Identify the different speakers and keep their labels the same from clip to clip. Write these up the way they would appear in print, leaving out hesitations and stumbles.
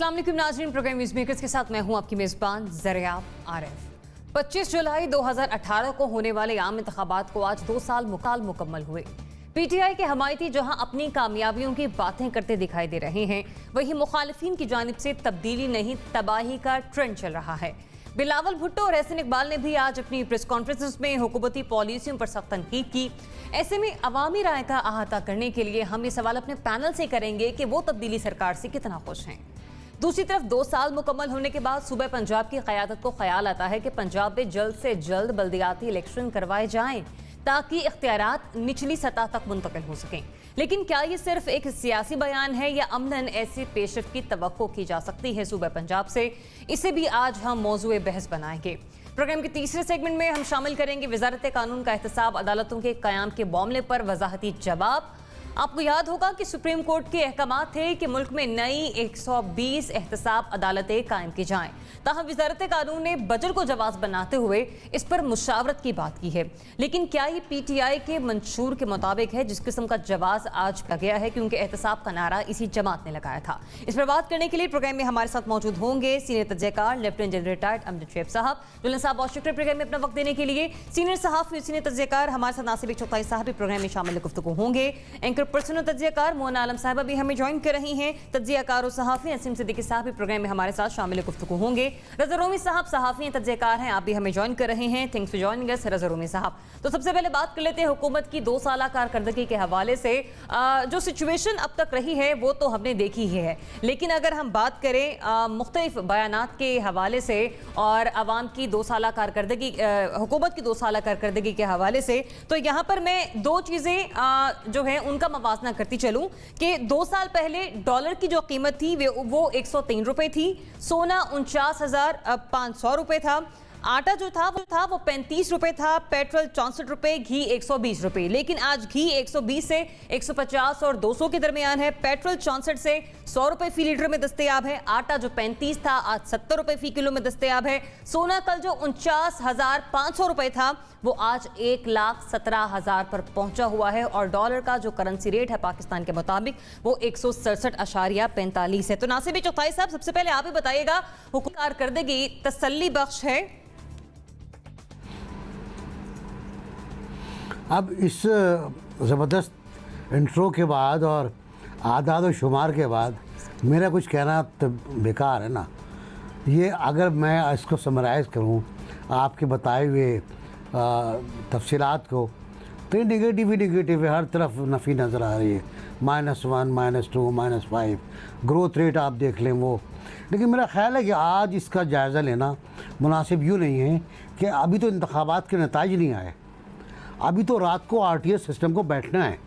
Speaker 1: अस्सलाम वालेकुम नाज़रीन, प्रोग्राम न्यूज़ मेकर्स के साथ मैं हूं आपकी मेज़बान ज़रिया आरिफ। 25 जुलाई 2018 को होने वाले आम इंतखाबात को आज 2 साल मुकम्मल हुए। पीटीआई के हमायती जहां अपनी कामयाबियों की बातें करते दिखाई दे रहे हैं, वहीं मुखालिफिन की जानिब से तब्दीली नहीं तबाही का ट्रेंड चल रहा है। बिलावल भुट्टो और एहसन इकबाल ने भी आज अपनी प्रेस कॉन्फ्रेंस में हुकूमती पॉलिसियों पर सख्त तनकीद की। ऐसे में अवामी राय का अहाता करने के लिए हम ये सवाल अपने पैनल से करेंगे कि वो तब्दीली सरकार से कितना खुश हैं। दूसरी तरफ 2 साल मुकम्मल होने के बाद सूबा पंजाब की क़यादत को ख्याल आता है कि पंजाब में जल्द से जल्द बल्दियाती इलेक्शन करवाए जाएं ताकि इख्तियारात निचली सतह तक मुंतकिल हो सकें। लेकिन क्या ये सिर्फ एक सियासी बयान है या अमलन ऐसी पेशरफ की तवक्को की जा सकती है सूबा पंजाब से? इसे भी आज हम मौजूए बहस बनाएंगे। प्रोग्राम के तीसरे सेगमेंट में हम शामिल करेंगे वजारत कानून का एहतसाब अदालतों के क़याम के मामले पर वजाहती जवाब। आपको याद होगा कि सुप्रीम कोर्ट के अहकामात थे कि मुल्क में नई 120 एहतसाब अदालतें कायम की जाएं। ताहम वजारत कानून ने बजट को जवाब बनाते हुए इस पर मुशावरत की बात की है। लेकिन क्या ये पीटीआई के मंशूर के मुताबिक है जिस किस्म का जवाब आज किया गया है, क्योंकि एहतसाब का नारा इसी जमात ने लगाया था। इस पर बात करने के लिए प्रोग्राम में हमारे साथ मौजूद होंगे सीनियर तज्ज़ियाकार lieutenant general retired Amjad Sheikh साहब। जुलन साहब बहुत शुक्रिया प्रोग्राम में अपना वक्त देने के लिए। सीनियर सहाफ़ी सीनियर तज्ज़ियाकार हमारे साथ नासिर चौथाई साहब भी प्रोग्राम में शामिल गुफ्तगू होंगे। एंकर पर्सन और तज्ज़ियाकार मोना आलम साहबा भी हमें ज्वाइन कर रही हैं। तज्ज़ियाकार और सहाफ़ी नसीम सिद्दीकी साहब भी प्रोग्राम में हमारे साथ शामिल गुफ्तगू होंगे। रज़ा रूमी साहब सहाफ़ी हैं, तज्ज़ियाकार हैं, आप भी हमें ज्वाइन कर रहे हैं। थैंक्स फॉर जॉइनिंग अस रज़ा रूमी साहब। तो सबसे पहले बात कर लेते हैं हुकूमत की 2 साल कारकर्दगी के हवाले से। जो सिचुएशन अब तक रही है वो तो हमने देखी ही है, लेकिन अगर हम बात करें मुख्तलिफ बयानात के हवाले से और आवाम की 2 साल कारकर्दगी हुकूमत की 2 साल कारकर्दगी के हवाले से, तो यहाँ पर मैं 2 चीज़ें जो है उनका मवाजना करती चलूँ कि 2 साल पहले डॉलर की जो कीमत थी वो 103 रुपये थी, सोना 49,500 रुपये था, आटा जो था वो 35 रुपये था, पेट्रोल 64 रुपये, घी 120 रुपये। लेकिन आज घी 120 से 150 और 200 के दरमियान है, पेट्रोल 64 से 100 रुपये फी लीटर में दस्तयाब है, आटा जो 35 था आज 70 रुपये फी किलो में दस्तयाब है, सोना कल जो 49,500 रुपये था वो आज 1,17,000 पर पहुंचा हुआ है, और डॉलर का जो करेंसी रेट है पाकिस्तान के मुताबिक वो 167.45 है। तो नासिर चौथाई साहब, सबसे पहले आप ही बताइएगा, हुकूमत कारकर्दगी तसल्ली बख्श है?
Speaker 2: अब इस ज़बरदस्त इंट्रो के बाद और आदाद और शुमार के बाद मेरा कुछ कहना तो बेकार है ना। ये अगर मैं इसको समराइज़ करूँ आपके बताए हुए तफसीलात को, तो ये नेगेटिव ही नेगेटिव है, हर तरफ नफ़ी नज़र आ रही है। -1 -2 -5 ग्रोथ रेट आप देख लें वो। लेकिन मेरा ख़्याल है कि आज इसका जायज़ा लेना मुनासिब यूँ नहीं है कि अभी तो इंतखाबात के नताइज नहीं आए, अभी तो रात को आरटीएस सिस्टम को बैठना है,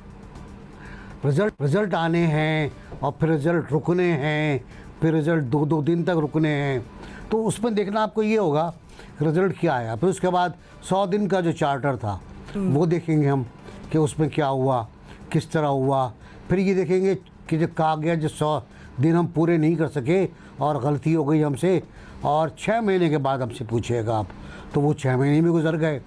Speaker 2: रिज़ल्ट आने हैं और फिर रिज़ल्ट रुकने हैं, फिर रिज़ल्ट 2 दिन तक रुकने हैं। तो उसमें देखना आपको ये होगा रिज़ल्ट क्या आया। फिर उसके बाद 100 दिन का जो चार्टर था वो देखेंगे हम कि उसमें क्या हुआ, किस तरह हुआ। फिर ये देखेंगे कि जो कहा गया जो 100 दिन हम पूरे नहीं कर सके और गलती हो गई हमसे, और 6 महीने के बाद हमसे पूछिएगा आप, तो वो 6 महीने भी गुजर गए।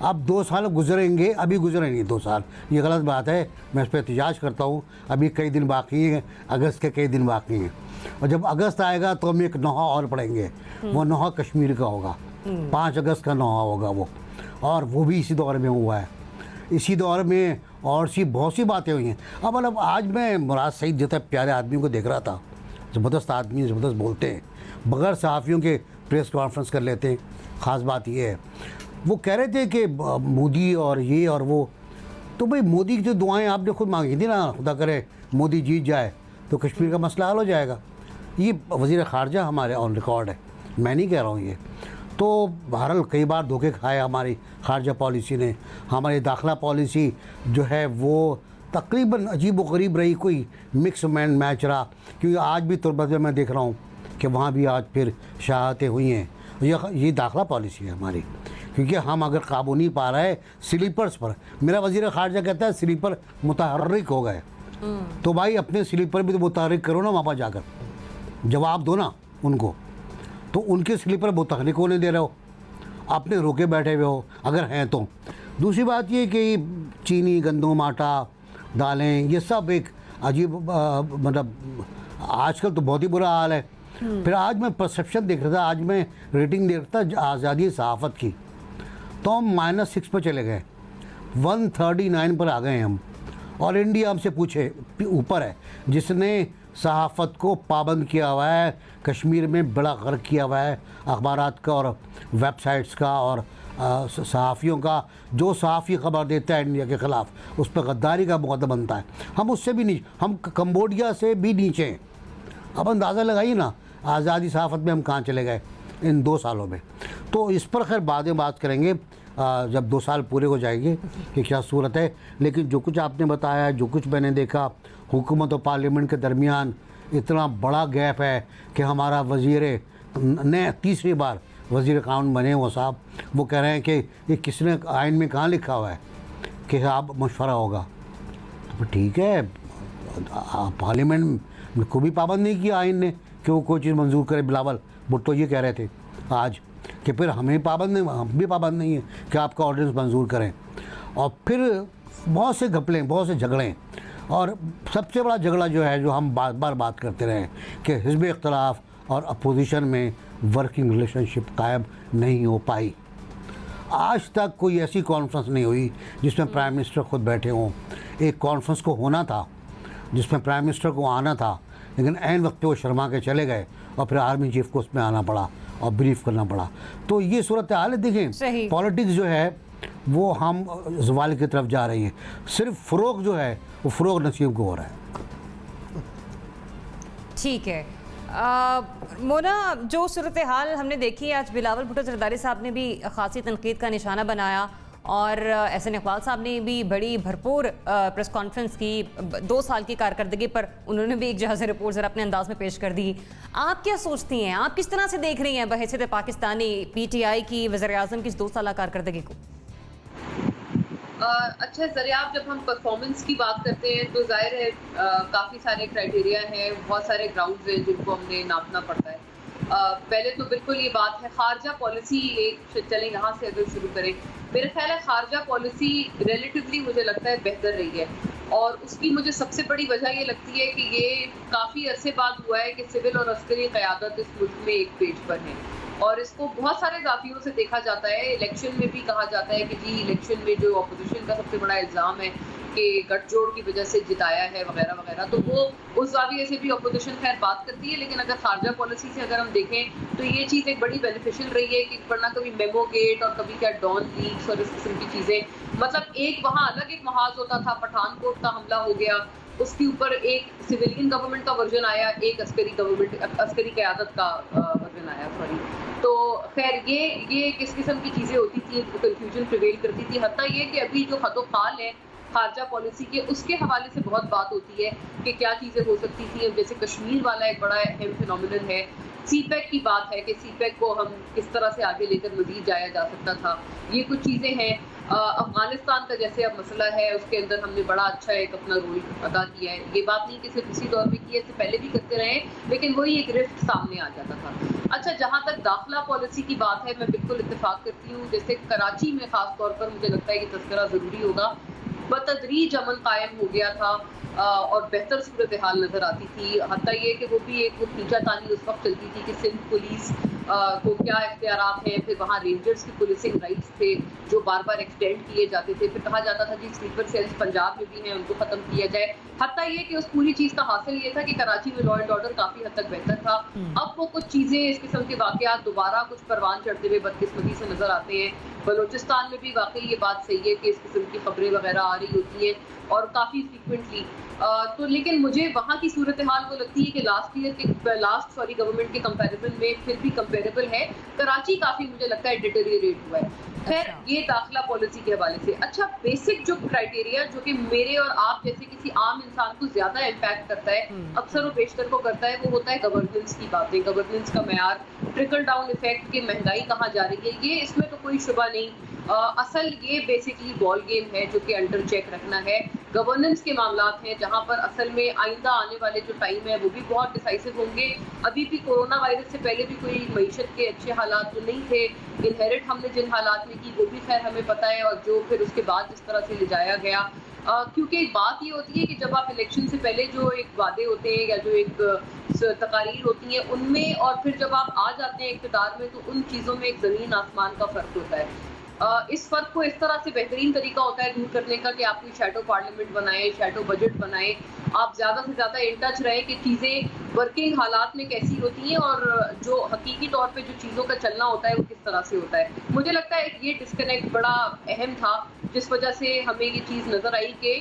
Speaker 2: अब 2 साल गुजरेंगे, अभी गुजरे नहीं 2 साल, ये गलत बात है, मैं इस पर एहतजाज करता हूँ। अभी कई दिन बाकी हैं, अगस्त के कई दिन बाकी हैं, और जब अगस्त आएगा तो हम एक नोहा और पढ़ेंगे। वो नोहा कश्मीर का होगा, 5 अगस्त का नोहा होगा वो, और वो भी इसी दौर में हुआ है। इसी दौर में और बहुत सी बातें हुई हैं। अब मतलब आज मैं मुराद सईद जैसे प्यारे आदमियों को देख रहा था, ज़बरदस्त आदमी, ज़बरदस्त बोलते हैं, बग़ैर सहाफ़ियों के प्रेस कॉन्फ्रेंस कर लेते हैं। ख़ास बात ये है, वो कह रहे थे कि मोदी और ये और वो, तो भाई मोदी की जो दुआएं आपने खुद मांगी थी ना, खुदा करे मोदी जीत जाए तो कश्मीर का मसला हल हो जाएगा। ये वज़ीर ख़ारजा हमारे ऑन रिकॉर्ड है, मैं नहीं कह रहा हूँ ये। तो बहरहाल कई बार धोखे खाए हमारी ख़ारजा पॉलिसी ने। हमारी दाखिला पॉलिसी जो है वो तकरीबन अजीब व गरीब रही, कोई मिक्स मैच रहा, क्योंकि आज भी तुर्बत में मैं देख रहा हूँ कि वहाँ भी आज फिर शहादतें हुई हैं। ये दाखिला पॉलिसी है हमारी, क्योंकि हम अगर काबू नहीं पा रहे स्लीपर्स पर, मेरा वज़ीर ख़ारजा कहता है स्लीपर मुतहर्रिक हो गए, तो भाई अपने स्लीपर भी तो मुतहर्रिक करो ना, वहाँ पर जाकर जवाब दो ना उनको। तो उनके स्लीपर मुतहर्रिक होने दे रहे हो, अपने रोके बैठे हुए हो अगर हैं तो। दूसरी बात ये कि चीनी, गंदम, आटा, दालें, ये सब एक अजीब मतलब आजकल तो बहुत ही बुरा हाल है। फिर आज मैं परसेप्शन देख रहा था, आज मैं रेटिंग देख रहा था आज़ादी सहाफ़त की, तो हम -6 पर चले गए, 139 पर आ गए हम। और इंडिया हमसे पूछे ऊपर है, जिसने सहाफ़त को पाबंद किया हुआ है, कश्मीर में बड़ा गर्क किया हुआ है अखबारात का और वेबसाइट्स का और सहाफ़ियों का। जो सहाफ़ी ख़बर देता है इंडिया के ख़िलाफ़, उस पर गद्दारी का मुकदमा बनता है। हम उससे भी नीचे, हम कंबोडिया से भी नीचे हैं। अब अंदाज़ा लगाइए ना आज़ादी सहाफ़त में हम कहाँ चले गए इन 2 सालों में। तो इस पर खैर बाद में बात करेंगे जब 2 साल पूरे हो जाएंगे कि क्या सूरत है। लेकिन जो कुछ आपने बताया, जो कुछ मैंने देखा, हुकूमत और पार्लियामेंट के दरमियान इतना बड़ा गैप है कि हमारा वज़ीर ने तीसरी बार वज़ीर कानून बने वो साहब, वो कह रहे हैं कि ये किसने आइन में कहाँ लिखा हुआ है कि आप मशवरा होगा। तो ठीक है, पार्लियामेंट को भी पाबंद नहीं किया आइन ने कि वो कोई चीज़ मंजूर करे। बिलावल भुट्टो ये कह रहे थे आज कि फिर हमें पाबंद नहीं, हम भी पाबंद नहीं है कि आपका ऑर्डिनेंस मंजूर करें। और फिर बहुत से घपले, बहुत से झगड़े, और सबसे बड़ा झगड़ा जो है, जो हम बार बार बात करते रहे कि हिज़्ब इख्तिलाफ और अपोजिशन में वर्किंग रिलेशनशिप कायम नहीं हो पाई। आज तक कोई ऐसी कॉन्फ्रेंस नहीं हुई जिसमें प्राइम मिनिस्टर खुद बैठे हों। एक कॉन्फ्रेंस को होना था जिसमें प्राइम मिनिस्टर को आना था, लेकिन ऐन वक्त पे वो शर्मा के चले गए और फिर आर्मी चीफ को उसमें आना पड़ा और ब्रीफ करना पड़ा। तो ये सूरत हाल है। देखें, पॉलिटिक्स जो है वो हम ज़वाल की तरफ जा रही है। सिर्फ फ़रोग़ जो है वो फ़रोग़ नसीब को हो रहा है।
Speaker 1: ठीक है मोना, जो सूरत हाल हमने देखी आज, बिलावल भुट्टो ज़रदारी साहब ने भी ख़ासी तनकीद का निशाना बनाया और एहसन इकबाल साहब ने भी बड़ी भरपूर प्रेस कॉन्फ्रेंस की 2 साल की कारकर्दगी पर। उन्होंने भी एक जहाज़ रिपोर्ट ज़रा अपने अंदाज में पेश कर दी। आप क्या सोचती हैं, आप किस तरह से देख रही हैं बहैसियत पाकिस्तानी PTI की वज़ीर-ए-आज़म की इस 2 साल कारकर्दगी को?
Speaker 3: अच्छा ज़रिया, जब हम परफॉर्मेंस की बात करते हैं तो जाहिर है काफ़ी सारे क्राइटेरिया हैं, बहुत सारे ग्राउंड्स हैं जिनको हमने नापना पड़ता है। पहले तो बिल्कुल ये बात है, खारजा पॉलिसी एक चलें यहाँ से अगर शुरू करें। मेरा ख्याल है खारजा पॉलिसी रिलेटिवली मुझे लगता है बेहतर रही है, और उसकी मुझे सबसे बड़ी वजह ये लगती है कि ये काफ़ी अरसे बाद हुआ है कि सिविल और अस्करी क़यादत इस मुल्क में एक पेज पर है, और इसको बहुत सारे जाफियों से देखा जाता है। इलेक्शन में भी कहा जाता है कि जी इलेक्शन में जो अपोजिशन का सबसे बड़ा इल्ज़ाम है कि गठजोड़ की वजह से जिताया है वगैरह वगैरह, तो वो उस जाविये से भी अपोजिशन खैर बात करती है। लेकिन अगर खारजा पॉलिसी से अगर हम देखें तो ये चीज़ एक बड़ी बेनिफिशियल रही है कि वरना कभी मेमो गेट और कभी क्या डॉन लीक्स और इस किस्म की चीज़ें, मतलब एक वहाँ अलग एक महाज होता था, पठानकोट का हमला हो गया, उसके ऊपर एक सिविलियन गवर्नमेंट का वर्जन आया, एक अस्करी क़यादत का वर्जन आया, सॉरी। तो खैर ये किस किस्म की चीज़ें होती थी, कंफ्यूजन प्रिवेल करती थी। हत्ता ये कि अभी जो खतो खाल है खारजा पॉलिसी के, उसके हवाले से बहुत बात होती है कि क्या चीज़ें हो सकती थी। जैसे कश्मीर वाला एक बड़ा अहम फिनोमिनन है। CPEC की बात है कि CPEC को हम किस तरह से आगे लेकर मज़ीद जाया जा सकता था, ये कुछ चीज़ें हैं। अफ़गानिस्तान का जैसे अब मसला है, उसके अंदर हमने बड़ा अच्छा एक अपना रोल अदा किया है। ये बात नहीं कि सिर्फ इसी दौर में किया, इससे पहले भी करते रहे, लेकिन वही एक रिफ्ट सामने आ जाता था। अच्छा, जहाँ तक दाखिला पॉलिसी की बात है, मैं बिल्कुल इत्तेफाक करती हूँ। जैसे कराची में ख़ास तौर पर मुझे लगता है कि तज़किरा ज़रूरी होगा। बतदरीज अमन कायम हो गया था और बेहतर सूरत हाल नज़र आती थी। हत्ता ये कि वो भी एक खींचातानी उस वक्त चलती थी कि सिंध पुलिस को क्या इख्तियारात हैं, फिर वहाँ रेंजर्स की पुलिसिंग राइट्स थे जो बार बार एक्सटेंड किए जाते थे। फिर कहा जाता था जी स्लीपर सेल्स पंजाब में भी हैं, उनको ख़त्म किया जाए। हत्ता ये कि उस पूरी चीज़ का हासिल ये था कि कराची में लॉ एंड ऑर्डर काफ़ी हद तक बेहतर था। अब वो कुछ चीज़ें, इस किस्म के वाक़यात दोबारा कुछ परवान चढ़ते हुए बदकिस्मती से नज़र आते हैं। बलूचिस्तान में भी वाकई ये बात सही है कि इस किस्म की खबरें वगैरह आ रही होती हैं और काफ़ी फ्रीक्वेंटली। तो लेकिन मुझे वहाँ की सूरत हाल वो लगती है कि लास्ट गवर्नमेंट के कंपैरिजन में फिर भी कंपेरेबल है। कराची काफ़ी मुझे लगता है डिटेरियोरेट हुआ है। खैर, ये दाखिला पॉलिसी के हवाले से। अच्छा, बेसिक जो क्राइटेरिया जो कि मेरे और आप जैसे किसी आम इंसान को ज़्यादा इम्पैक्ट करता है, अक्सर वो बेशतर को करता है, वो होता है गवर्नेंस की बातें, गवर्नेंस का मेयार, ट्रिकल डाउन इफेक्ट की महंगाई कहाँ जा रही है, ये इसमें तो कोई शुबा नहीं। असल ये बेसिकली बॉल गेम है जो कि अंडर चेक रखना है। गवर्नेंस के मामलात हैं जहाँ पर असल में आइंदा आने वाले जो टाइम है वो भी बहुत डिसाइसिव होंगे। अभी भी कोरोना वायरस से पहले भी कोई मईशत के अच्छे हालात तो नहीं थे। इनहेरिट हमने जिन हालात में की वो भी खैर हमें पता है, और जो फिर उसके बाद जिस तरह से ले जाया गया, क्योंकि एक बात ये होती है कि जब आप इलेक्शन से पहले जो एक वादे होते हैं या जो एक तकारीर होती हैं उनमें, और फिर जब आप आ जाते हैं इक़्तिदार में, तो उन चीज़ों में एक ज़मीन आसमान का फ़र्क होता है। इस फ़र्क को इस तरह से बेहतरीन तरीका होता है दूर करने का कि आप कोई शैडो पार्लियामेंट बनाएं, शैडो बजट बनाएं, आप ज़्यादा से ज़्यादा इन टच रहें कि चीज़ें वर्किंग हालात में कैसी होती हैं और जो हकीकी तौर पे जो चीज़ों का चलना होता है वो किस तरह से होता है। मुझे लगता है ये डिस्कनेक्ट बड़ा अहम था, जिस वजह से हमें ये चीज़ नज़र आई कि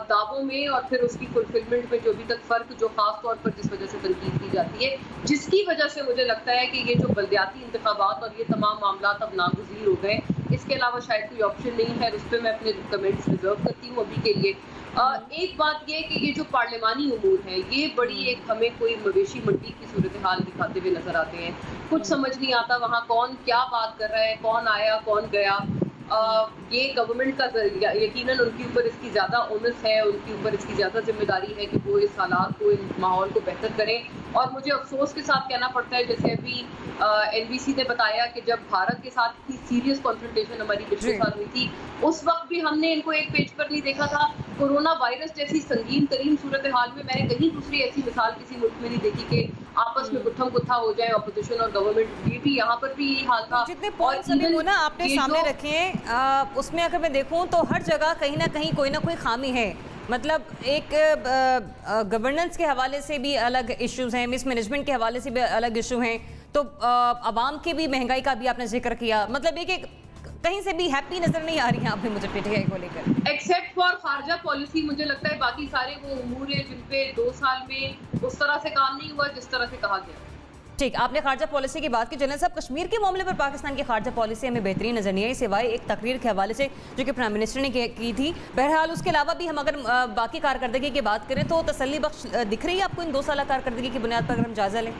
Speaker 3: दावों में और फिर उसकी फुलफिलमेंट में जो अभी तक फ़र्क, जो ख़ास तौर पर जिस वजह से तनकीद की जाती है, जिसकी वजह से मुझे लगता है कि ये जो बल्दियाती इंतखाबात और ये तमाम मामलात अब नागुज़ीर हो गए, इसके अलावा शायद कोई ऑप्शन नहीं है। उस पर मैं अपने कमेंट्स रिजर्व करती हूँ अभी के लिए। एक बात ये है कि ये जो पार्लिमानी उमूर हैं, ये बड़ी एक हमें कोई मवेशी मंडी की सूरत हाल दिखाते हुए नजर आते हैं। कुछ समझ नहीं आता वहाँ कौन क्या बात कर रहा है, कौन आया कौन गया। ये गवर्नमेंट का यकीनन उनके ऊपर इसकी ज़्यादा ओनस है, उनके ऊपर इसकी ज़्यादा जिम्मेदारी है कि वो इस हालात को, इन माहौल को बेहतर करें। और मुझे अफसोस के साथ कहना पड़ता है, जैसे अभी एनबीसी ने बताया कि जब भारत के साथ इतनी सीरियस कॉन्फ्रंटेशन हमारी पिछले साल हुई थी, उस वक्त भी हमने इनको एक पेज पर नहीं देखा था। कोरोना वायरस जैसी संगीन तरीन सूरत हाल में मैंने कहीं दूसरी ऐसी मिसाल किसी मुल्क में नहीं देखी कि आपस में गुत्थम गुत्था हो जाए ऑपोजिशन और गवर्नमेंट। ये भी यहाँ पर भी यही हाल था।
Speaker 1: जितने पॉइंट्स अभी वो ना आपने सामने रखे हैं, उसमें अगर मैं देखूं तो हर जगह कहीं ना कहीं कोई ना कोई खामी है। मतलब एक गवर्नेंस के हवाले से भी अलग इश्यूज हैं, मिसमैनेजमेंट के हवाले से भी अलग इशू हैं, तो आवाम के भी, महंगाई का भी आपने जिक्र किया। मतलब एक कहीं से भी हैप्पी नजर नहीं आ रही है आप मुझे पीटीआई को लेकर,
Speaker 3: एक्सेप्ट फॉर खारजा पॉलिसी। मुझे लगता है बाकी सारे वो उमूर है जिन पे 2 साल में उस तरह से काम नहीं हुआ जिस तरह से कहा गया।
Speaker 1: ठीक, आपने खारजा पॉलिसी की बात की। जनरल साहब, कश्मीर के मामले पर पाकिस्तान की खारजा पॉलिसी हमें बेहतरीन नजर नहीं आई, सिवाय एक तकरीर के हवाले से जो कि प्राइम मिनिस्टर ने की थी। बहरहाल उसके अलावा भी हम अगर बाकी कारकर्दगी की बात करें तो तसल्ली बख्श दिख रही है आपको इन 2 साल कारकर्दगी की बुनियाद पर, अगर हम जायजा लें?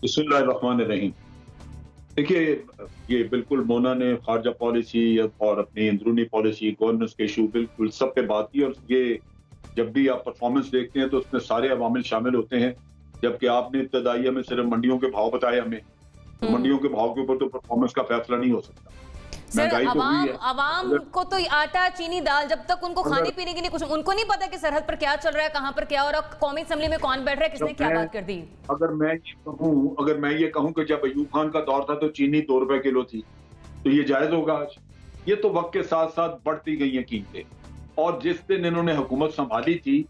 Speaker 4: बिस्मिल्लाहिर्रहमानिर्रहीम। देखिए, ये बिल्कुल मोना ने खारजा पॉलिसी और अपनी अंदरूनी पॉलिसी, गवर्नेंस के इशू बिल्कुल सब पे बात की। और ये जब भी आप परफॉर्मेंस देखते हैं तो उसमें सारे अवामिल शामिल होते हैं, जबकि आपने इब्तदाइया में सिर्फ मंडियों के भाव बताए हमें, तो मंडियों के भाव के ऊपर तो परफॉर्मेंस का फैसला नहीं हो सकता।
Speaker 1: सर, अवाम को तो आटा चीनी दाल, जब तक उनको खाने पीने की नहीं, कुछ उनको नहीं पता कि सरहद पर क्या चल रहा है, कहाँ पर क्या हो रहा है, कौमी असेंबली में कौन बैठ रहा है, किसने क्या बात कर दी।
Speaker 4: अगर मैं ये कहूँ कि जब अयूब खान का दौर था तो चीनी 2 रुपए किलो थी, तो ये जायज होगा आज? ये तो वक्त के साथ साथ बढ़ती गई हैं कीमतें। और जिस दिन इन्होंने हुकूमत संभाली थी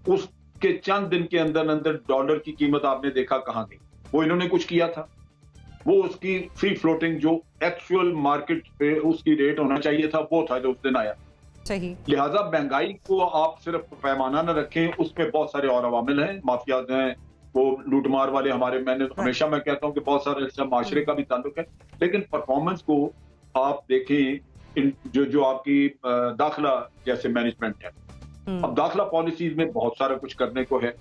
Speaker 4: उसके चंद दिन के अंदर अंदर डॉलर की कीमत आपने देखा कहाँ गई। वो इन्होंने कुछ किया था? वो उसकी फ्री फ्लोटिंग जो एक्चुअल मार्केट पे उसकी रेट होना चाहिए था, वो था जो उस दिन आया।
Speaker 1: सही।
Speaker 4: लिहाजा महंगाई को आप सिर्फ पैमाना न रखें, उसमें बहुत सारे और अवामिल हैं, माफियाज हैं, वो लूटमार वाले हमारे, मैंने हमेशा मैं कहता हूँ कि बहुत सारे इससे माशरे का भी ताल्लुक है। लेकिन परफॉर्मेंस को आप देखें, जो आपकी दाखिला जैसे मैनेजमेंट है, अब दाखिला पॉलिसीज में बहुत सारा कुछ करने को है।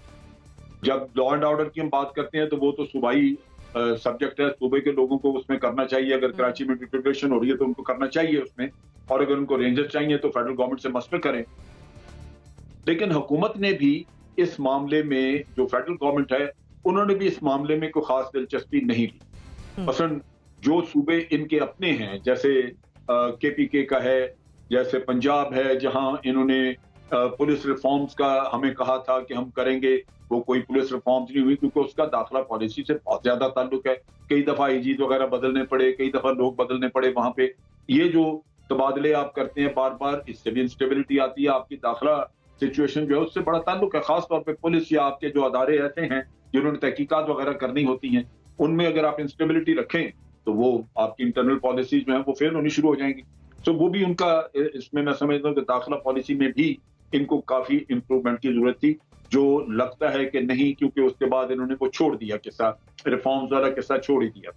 Speaker 4: जब लॉ एंड ऑर्डर की हम बात करते हैं तो वो तो सूबाई सब्जेक्ट है, सूबे के लोगों को उसमें करना चाहिए। अगर कराची में डिक्लेरेशन हो रही है तो उनको करना चाहिए उसमें, और अगर उनको रेंजर चाहिए तो फेडरल गवर्नमेंट से मशवरा करें। लेकिन हुकूमत ने भी इस मामले में, जो फेडरल गवर्नमेंट है, उन्होंने भी इस मामले में कोई खास दिलचस्पी नहीं ली। मसलन जो सूबे इनके अपने हैं, जैसे केपीके का है, जैसे पंजाब है, जहां इन्होंने पुलिस रिफॉर्म्स का हमें कहा था कि हम करेंगे, वो कोई पुलिस रिफॉर्म्स नहीं हुई क्योंकि उसका दाखिला पॉलिसी से बहुत ज्यादा ताल्लुक है। कई दफा आईजी वगैरह बदलने पड़े, कई दफा लोग बदलने पड़े वहां पे। ये जो तबादले आप करते हैं बार बार, इससे भी इंस्टेबिलिटी आती है। आपकी दाखिला सिचुएशन जो है उससे बड़ा ताल्लुक है, खासतौर पर पुलिस या आपके जो अदारे ऐसे हैं जिन्होंने तहकीकात वगैरह करनी होती हैं, उनमें अगर आप इंस्टेबिलिटी रखें तो वो आपकी इंटरनल पॉलिसीज जो है वो फेल होनी शुरू हो जाएंगी। तो वो भी उनका, इसमें मैं समझता हूँ कि दाखिला पॉलिसी में भी इनको काफी इंप्रूवमेंट की जरूरत थी, जो लगता है कि नहीं, क्योंकि उसके बाद इन्होंने वो छोड़ दिया किस्सा, रिफॉर्म्स वाला किस्सा छोड़ ही दिया।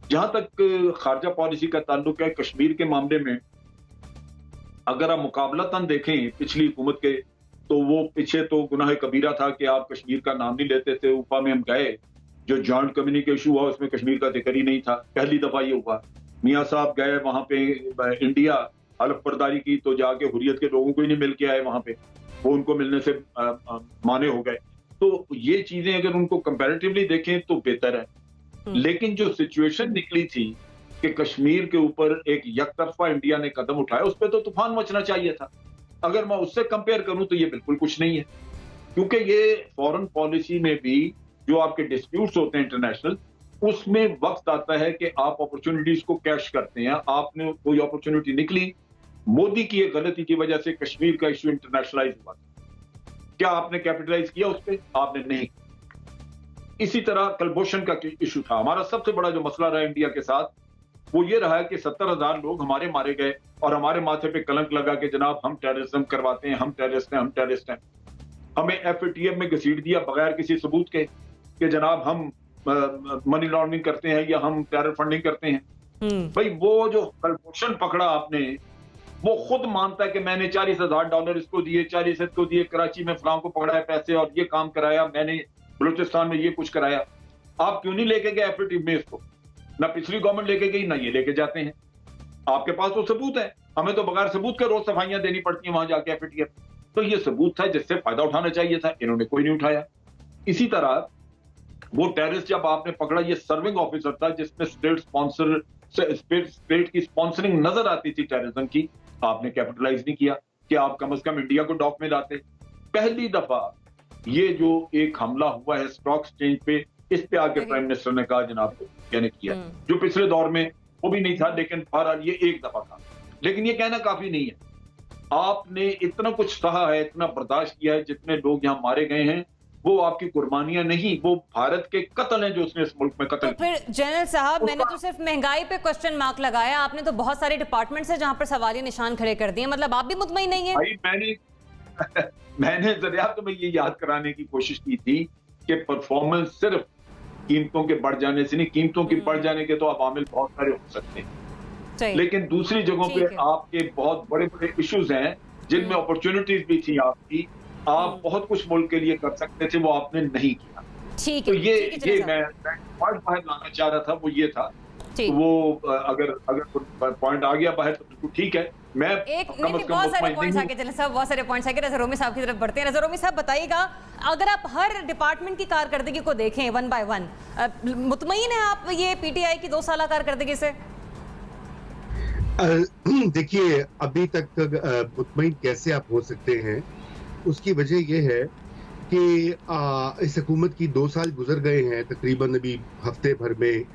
Speaker 4: जहां तक खारजा पॉलिसी का ताल्लुक है, कश्मीर के मामले में अगर आप मुकाबलतन देखें पिछली हुकूमत के, तो वो पीछे तो गुनाह कबीरा था कि आप कश्मीर का नाम नहीं लेते थे। ऊपा में हम गए, जो जॉइंट कम्युनिकेशन इशू हुआ उसमें कश्मीर का जिक्र ही नहीं था, पहली दफा ये हुआ। मियाँ साहब गए वहां पे, इंडिया हलफ बर्दारी की, तो जाके हुर्रियत के लोगों को ही नहीं मिल के आए वहां पे, वो उनको मिलने से माने हो गए। तो ये चीजें अगर उनको कंपैरेटिवली देखें तो बेहतर है। लेकिन जो सिचुएशन निकली थी कि कश्मीर के ऊपर एक यकतरफा इंडिया ने कदम उठाया, उस पर तो तूफान मचना चाहिए था। अगर मैं उससे कंपेयर करूं तो ये बिल्कुल कुछ नहीं है, क्योंकि ये फॉरेन पॉलिसी में भी जो आपके डिस्प्यूट्स होते हैं इंटरनेशनल, उसमें वक्त आता है कि आप अपॉर्चुनिटीज को कैश करते हैं। आपने कोई अपॉर्चुनिटी निकली, मोदी की एक गलती की वजह से कश्मीर का इश्यू इंटरनेशनलाइज हुआ, क्या आपने कैपिटलाइज किया उस पर? आपने नहीं। इसी तरह कलभूषण का इशू था। हमारा सबसे बड़ा जो मसला रहा इंडिया के साथ वो ये रहा कि 70,000 लोग हमारे मारे गए और हमारे माथे पे कलंक लगा कि जनाब हम टेररिज्म करवाते हैं, हम टेररिस्ट हैं, हम टेररिस्ट हैं। हमें FATF में घसीट दिया बगैर किसी सबूत के कि जनाब हम मनी लॉन्ड्रिंग करते हैं या हम टेरर फंडिंग करते हैं। भाई वो जो कलभूषण पकड़ा आपने, वो खुद मानता है कि मैंने $40,000 इसको दिए, 40 इसको दिए, कराची में फलां को पकड़ा है पैसे और ये काम कराया, मैंने बलूचिस्तान में ये कुछ कराया। आप क्यों नहीं लेके गए FATF में इसको? ना पिछली गवर्नमेंट लेके गई, ना ये लेके जाते हैं। आपके पास तो सबूत है, हमें तो बगैर सबूत के रोज सफाइयां देनी पड़ती हैं वहां जाके FATF। तो ये सबूत था जिससे फायदा उठाना चाहिए था, इन्होंने कोई नहीं उठाया। इसी तरह वो टेररिस्ट जब आपने पकड़ा, ये सर्विंग ऑफिसर था जिसमें स्टेट की स्पॉन्सरिंग नजर आती थी टेररिज्म की, आपने कैपिटलाइज नहीं किया कि आप कम से कम इंडिया को डॉक में लाते। पहली दफा ये जो एक हमला हुआ है स्टॉक एक्सचेंज पे, इस पे आके प्राइम मिनिस्टर ने कहा जनाब कहने किया, जो पिछले दौर में वो भी नहीं था, लेकिन बहरहाल ये एक दफा था। लेकिन ये कहना काफी नहीं है। आपने इतना कुछ सहा है, इतना बर्दाश्त किया है, जितने लोग यहाँ मारे गए हैं वो आपकी कुर्बानियां नहीं, वो भारत के कत्ल हैं जो उसने इस मुल्क में कत्ल
Speaker 1: तो फिर जनरल साहब, मैंने तो सिर्फ महंगाई पे क्वेश्चन मार्क लगाया, आपने तो बहुत सारे डिपार्टमेंट से जहां पर सवालिया निशान खड़े कर दिए। मतलब आप भी मुतमईन नहीं है?
Speaker 4: भाई मैंने जरिया तो मैं ये याद कराने की कोशिश की थी कि परफॉर्मेंस सिर्फ कीमतों के बढ़ जाने से नहीं, कीमतों के बढ़ जाने के तो अवामिल बहुत सारे हो सकते हैं, लेकिन दूसरी जगहों पे आपके बहुत बड़े बड़े इश्यूज हैं जिनमें अपॉर्चुनिटीज भी थी आपकी, आप बहुत कुछ मुल्क के लिए कर सकते थे, वो आपने नहीं किया।
Speaker 1: ठीक
Speaker 4: है, तो
Speaker 1: ये
Speaker 4: मैं पॉइंट बाहर लाना चाह रहा था, वो ये था। तो वो अगर पॉइंट आ गया बाहर तो ठीक है। मैं
Speaker 1: बहुत सारे पॉइंट्स आके चले साहब, बहुत सारे पॉइंट्स आके। रज़ा रोमी साहब की तरफ बढ़ते हैं। रज़ा रोमी साहब बताइएगा, अगर आप हर डिपार्टमेंट की कारकर्दगी को देखें वन बाय वन, मुतमईन है आप ये PTI की 2 साल कारकर्दगी से?
Speaker 5: देखिए, अभी तक मुतमईन कैसे आप हो सकते हैं, उसकी वजह यह है कि इस हुकूमत की 2 साल गुजर गए हैं तकरीबन। अभी हफ्ते भर में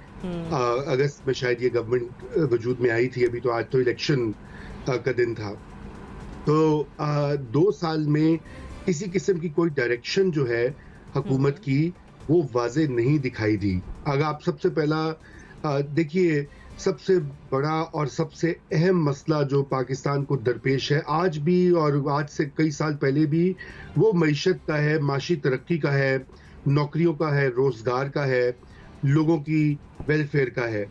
Speaker 5: अगस्त में शायद ये गवर्नमेंट वजूद में आई थी, अभी तो आज तो इलेक्शन का दिन था। तो 2 साल में किसी किस्म की कोई डायरेक्शन जो है हुकूमत की वो वाज़ेह नहीं दिखाई दी। अगर आप सबसे पहला देखिए, सबसे बड़ा और सबसे अहम मसला जो पाकिस्तान को दरपेश है आज भी और आज से कई साल पहले भी, वो मईशत का है, माशी तरक्की का है, नौकरियों का है, रोजगार का है, लोगों की वेलफेयर का है।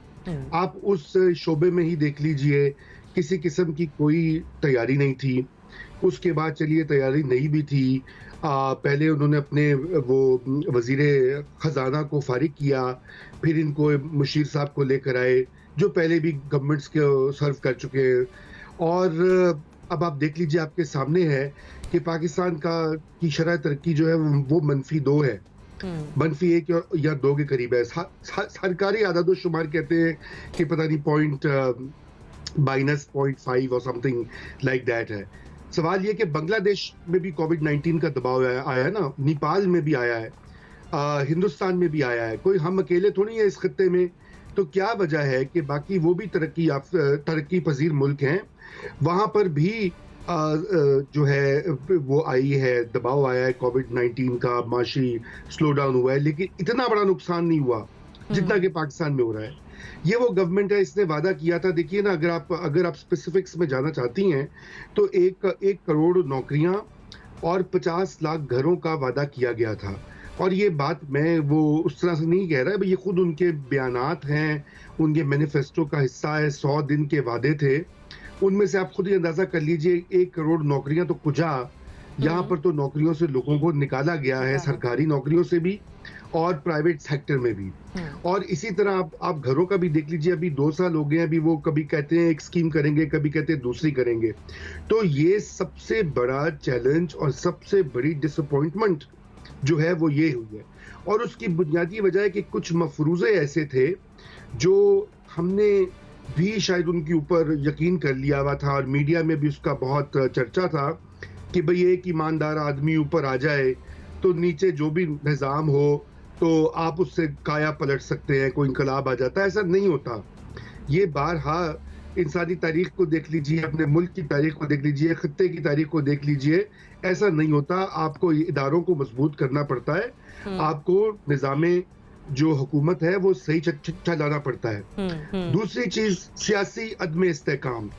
Speaker 5: आप उस शोबे में ही देख लीजिए, किसी किस्म की कोई तैयारी नहीं थी। उसके बाद चलिए तैयारी नहीं भी थी, पहले उन्होंने अपने वो वजीरे खजाना को फारिग किया, फिर इनको मुशीर साहब को लेकर आए जो पहले भी गवर्नमेंट्स के सर्व कर चुके हैं। और अब आप देख लीजिए, आपके सामने है कि पाकिस्तान की शरह तरक्की जो है वो -2 है, -1 या 2 के करीब है। सरकारी आदाद शुमार कहते हैं कि पता नहीं -0.5 और समथिंग लाइक दैट है। सवाल ये कि बांग्लादेश में भी COVID-19 का दबाव आया है ना, नेपाल में भी आया है, हिंदुस्तान में भी आया है, कोई हम अकेले थोड़ी है इस खत्ते में। तो क्या वजह है कि बाकी वो भी तरक्की पजीर मुल्क हैं, वहाँ पर भी जो है वो आई है, दबाव आया है COVID-19 का, माशी स्लो डाउन हुआ है, लेकिन इतना बड़ा नुकसान नहीं हुआ जितना कि पाकिस्तान में हो रहा है। ये वो गवर्नमेंट है, इसने वादा किया था। देखिए ना, अगर आप स्पेसिफिक्स में जाना चाहती हैं तो 1 करोड़ नौकरियां और 50 लाख घरों का वादा किया गया था। और ये बात मैं वो उस तरह से नहीं कह रहा है, ये खुद उनके बयानात हैं, उनके मैनिफेस्टो का हिस्सा है। 100 दिन के वादे थे, उनमें से आप खुद ही अंदाजा कर लीजिए 1 करोड़ नौकरियां तो कुजा, यहाँ पर तो नौकरियों से लोगों को निकाला गया है, सरकारी नौकरियों से भी और प्राइवेट सेक्टर में भी। और इसी तरह आप घरों का भी देख लीजिए, अभी 2 साल हो गए, अभी वो कभी कहते हैं एक स्कीम करेंगे, कभी कहते हैं दूसरी करेंगे। तो ये सबसे बड़ा चैलेंज और सबसे बड़ी डिसअपॉइंटमेंट जो है वो ये हुई है। और उसकी बुनियादी वजह है कि कुछ मफरूज़े ऐसे थे जो हमने भी शायद उनके ऊपर यकीन कर लिया हुआ था और मीडिया में भी उसका बहुत चर्चा था कि भाई एक ईमानदार आदमी ऊपर आ जाए तो नीचे जो भी निज़ाम हो तो आप उससे काया पलट सकते हैं, कोई इनकलाब आ जाता है। ऐसा नहीं होता। ये बारहा इंसानी तारीख को देख लीजिए, अपने मुल्क की तारीख को देख लीजिए, खत्ते की तारीख को देख लीजिए, ऐसा नहीं होता। आपको इदारों को मजबूत करना पड़ता है, आपको निज़ामे जो हुकूमत है वो सही चलाना पड़ता है। दूसरी चीज सियासी अदम इस्तेकाम।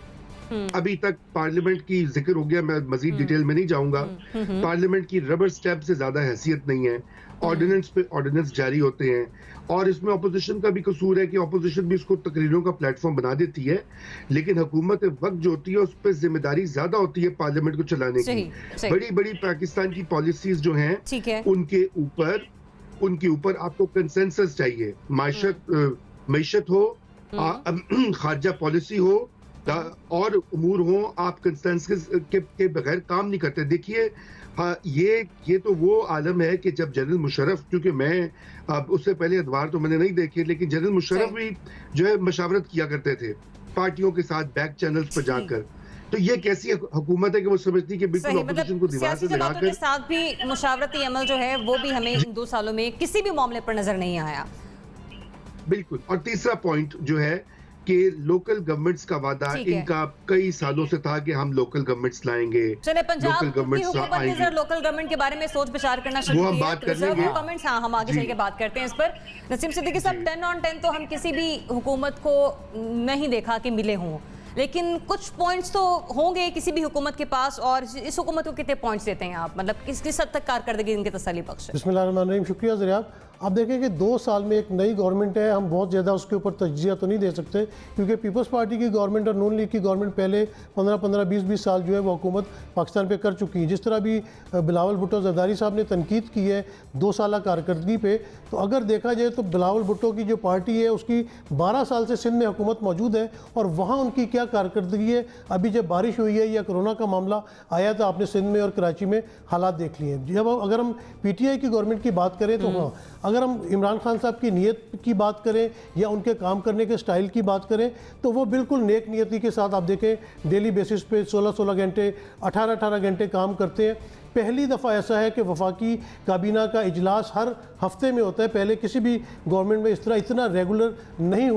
Speaker 5: अभी तक पार्लियामेंट की जिक्र हो गया, मैं मजीद डिटेल में नहीं जाऊंगा। पार्लियामेंट की रबर स्टैम्प से ज्यादा हैसियत नहीं है। ऑर्डिनेंस पे ऑर्डिनेंस जारी होते हैं और इसमें अपोजिशन का भी कसूर है कि अपोजिशन भी इसको तकरीरों का प्लेटफॉर्म बना देती है, लेकिन हुकूमत वक्त जो होती है उस पर जिम्मेदारी ज्यादा होती है पार्लियामेंट को चलाने की। बड़ी बड़ी पाकिस्तान की पॉलिसीज जो हैं उनके ऊपर आपको कंसेंसस चाहिए। मैशत हो, खारजा पॉलिसी हो और उमूर हो, आप कंसेंसस के बगैर काम नहीं करते। देखिए ये तो वो आलम है कि जब जनरल मुशर्रफ, क्योंकि मैं उससे पहले अखबार तो मैंने नहीं देखे, लेकिन जनरल मुशर्रफ भी जो है मशावरत किया करते थे पार्टियों के साथ बैक चैनल्स पर जाकर। तो ये कैसी हुकूमत है कि वो समझती है कि बिल्कुल ऑपोजिशन को दीवार से लगाकर।
Speaker 1: के साथ भी मुशावरती अमल जो है वो भी हमें इन 2 सालों में किसी भी मामले पर नजर नहीं आया।
Speaker 5: बिल्कुल। और तीसरा पॉइंट जो है कि लोकल गवर्नमेंट्स का वादा इनका कई सालों से था कि हम लोकल गवर्नमेंट्स लाएंगे।
Speaker 1: चले पंजाब की हुकूमत ने जरा लोकल गवर्नमेंट के बारे में सोच विचार करना शुरू किया।
Speaker 5: वो हम बात कर लेंगे।
Speaker 1: हाँ, हम आगे चल के बात करते हैं इस पर। नसीम सिद्दीकी साहब, 10 on 10 तो हम किसी भी हुकूमत को नहीं देखा कि मिले हों, लेकिन कुछ पॉइंट्स तो होंगे किसी भी हुकूमत के पास, और इस हुकूमत को कितने पॉइंट्स देते हैं आप? मतलब किस हद तक कारकर्दगी इनके तसल्ली बख्श है?
Speaker 6: बिस्मिल्लाहिर्रहमानिर्रहीम। शुक्रिया ज़रियाब। आप देखें कि 2 साल में एक नई गवर्नमेंट है, हम बहुत ज़्यादा उसके ऊपर तजिया तो नहीं दे सकते, क्योंकि पीपल्स पार्टी की गवर्नमेंट और नून लीग की गवर्नमेंट पहले 15-15, 20-20 साल जो है वो हुकूमत पाकिस्तान पे कर चुकी है। जिस तरह भी बिलावल भुट्टो जरदारी साहब ने तनकीद की है 2 साल कारकर्दगी पे, तो अगर देखा जाए तो बिलावल भुट्टो की जो पार्टी है उसकी 12 साल से सिंध में हुकूमत मौजूद है, और वहाँ उनकी क्या कारकर्दगी है। अभी जब बारिश हुई है या कोरोना का मामला आया तो आपने सिंध में और कराची में हालात देख लिए हैं। जब अगर हम PTI की गवर्नमेंट की बात करें तो हाँ, अगर हम इमरान खान साहब की नीयत की बात करें या उनके काम करने के स्टाइल की बात करें तो वो बिल्कुल नेक नियति के साथ, आप देखें डेली बेसिस पे 16-16 घंटे 18-18 घंटे काम करते हैं। पहली दफ़ा ऐसा है कि वफाकी काबीना का इजलास हर हफ्ते में होता है। पहले किसी भी गवर्नमेंट में इस तरह इतना रेगुलर नहीं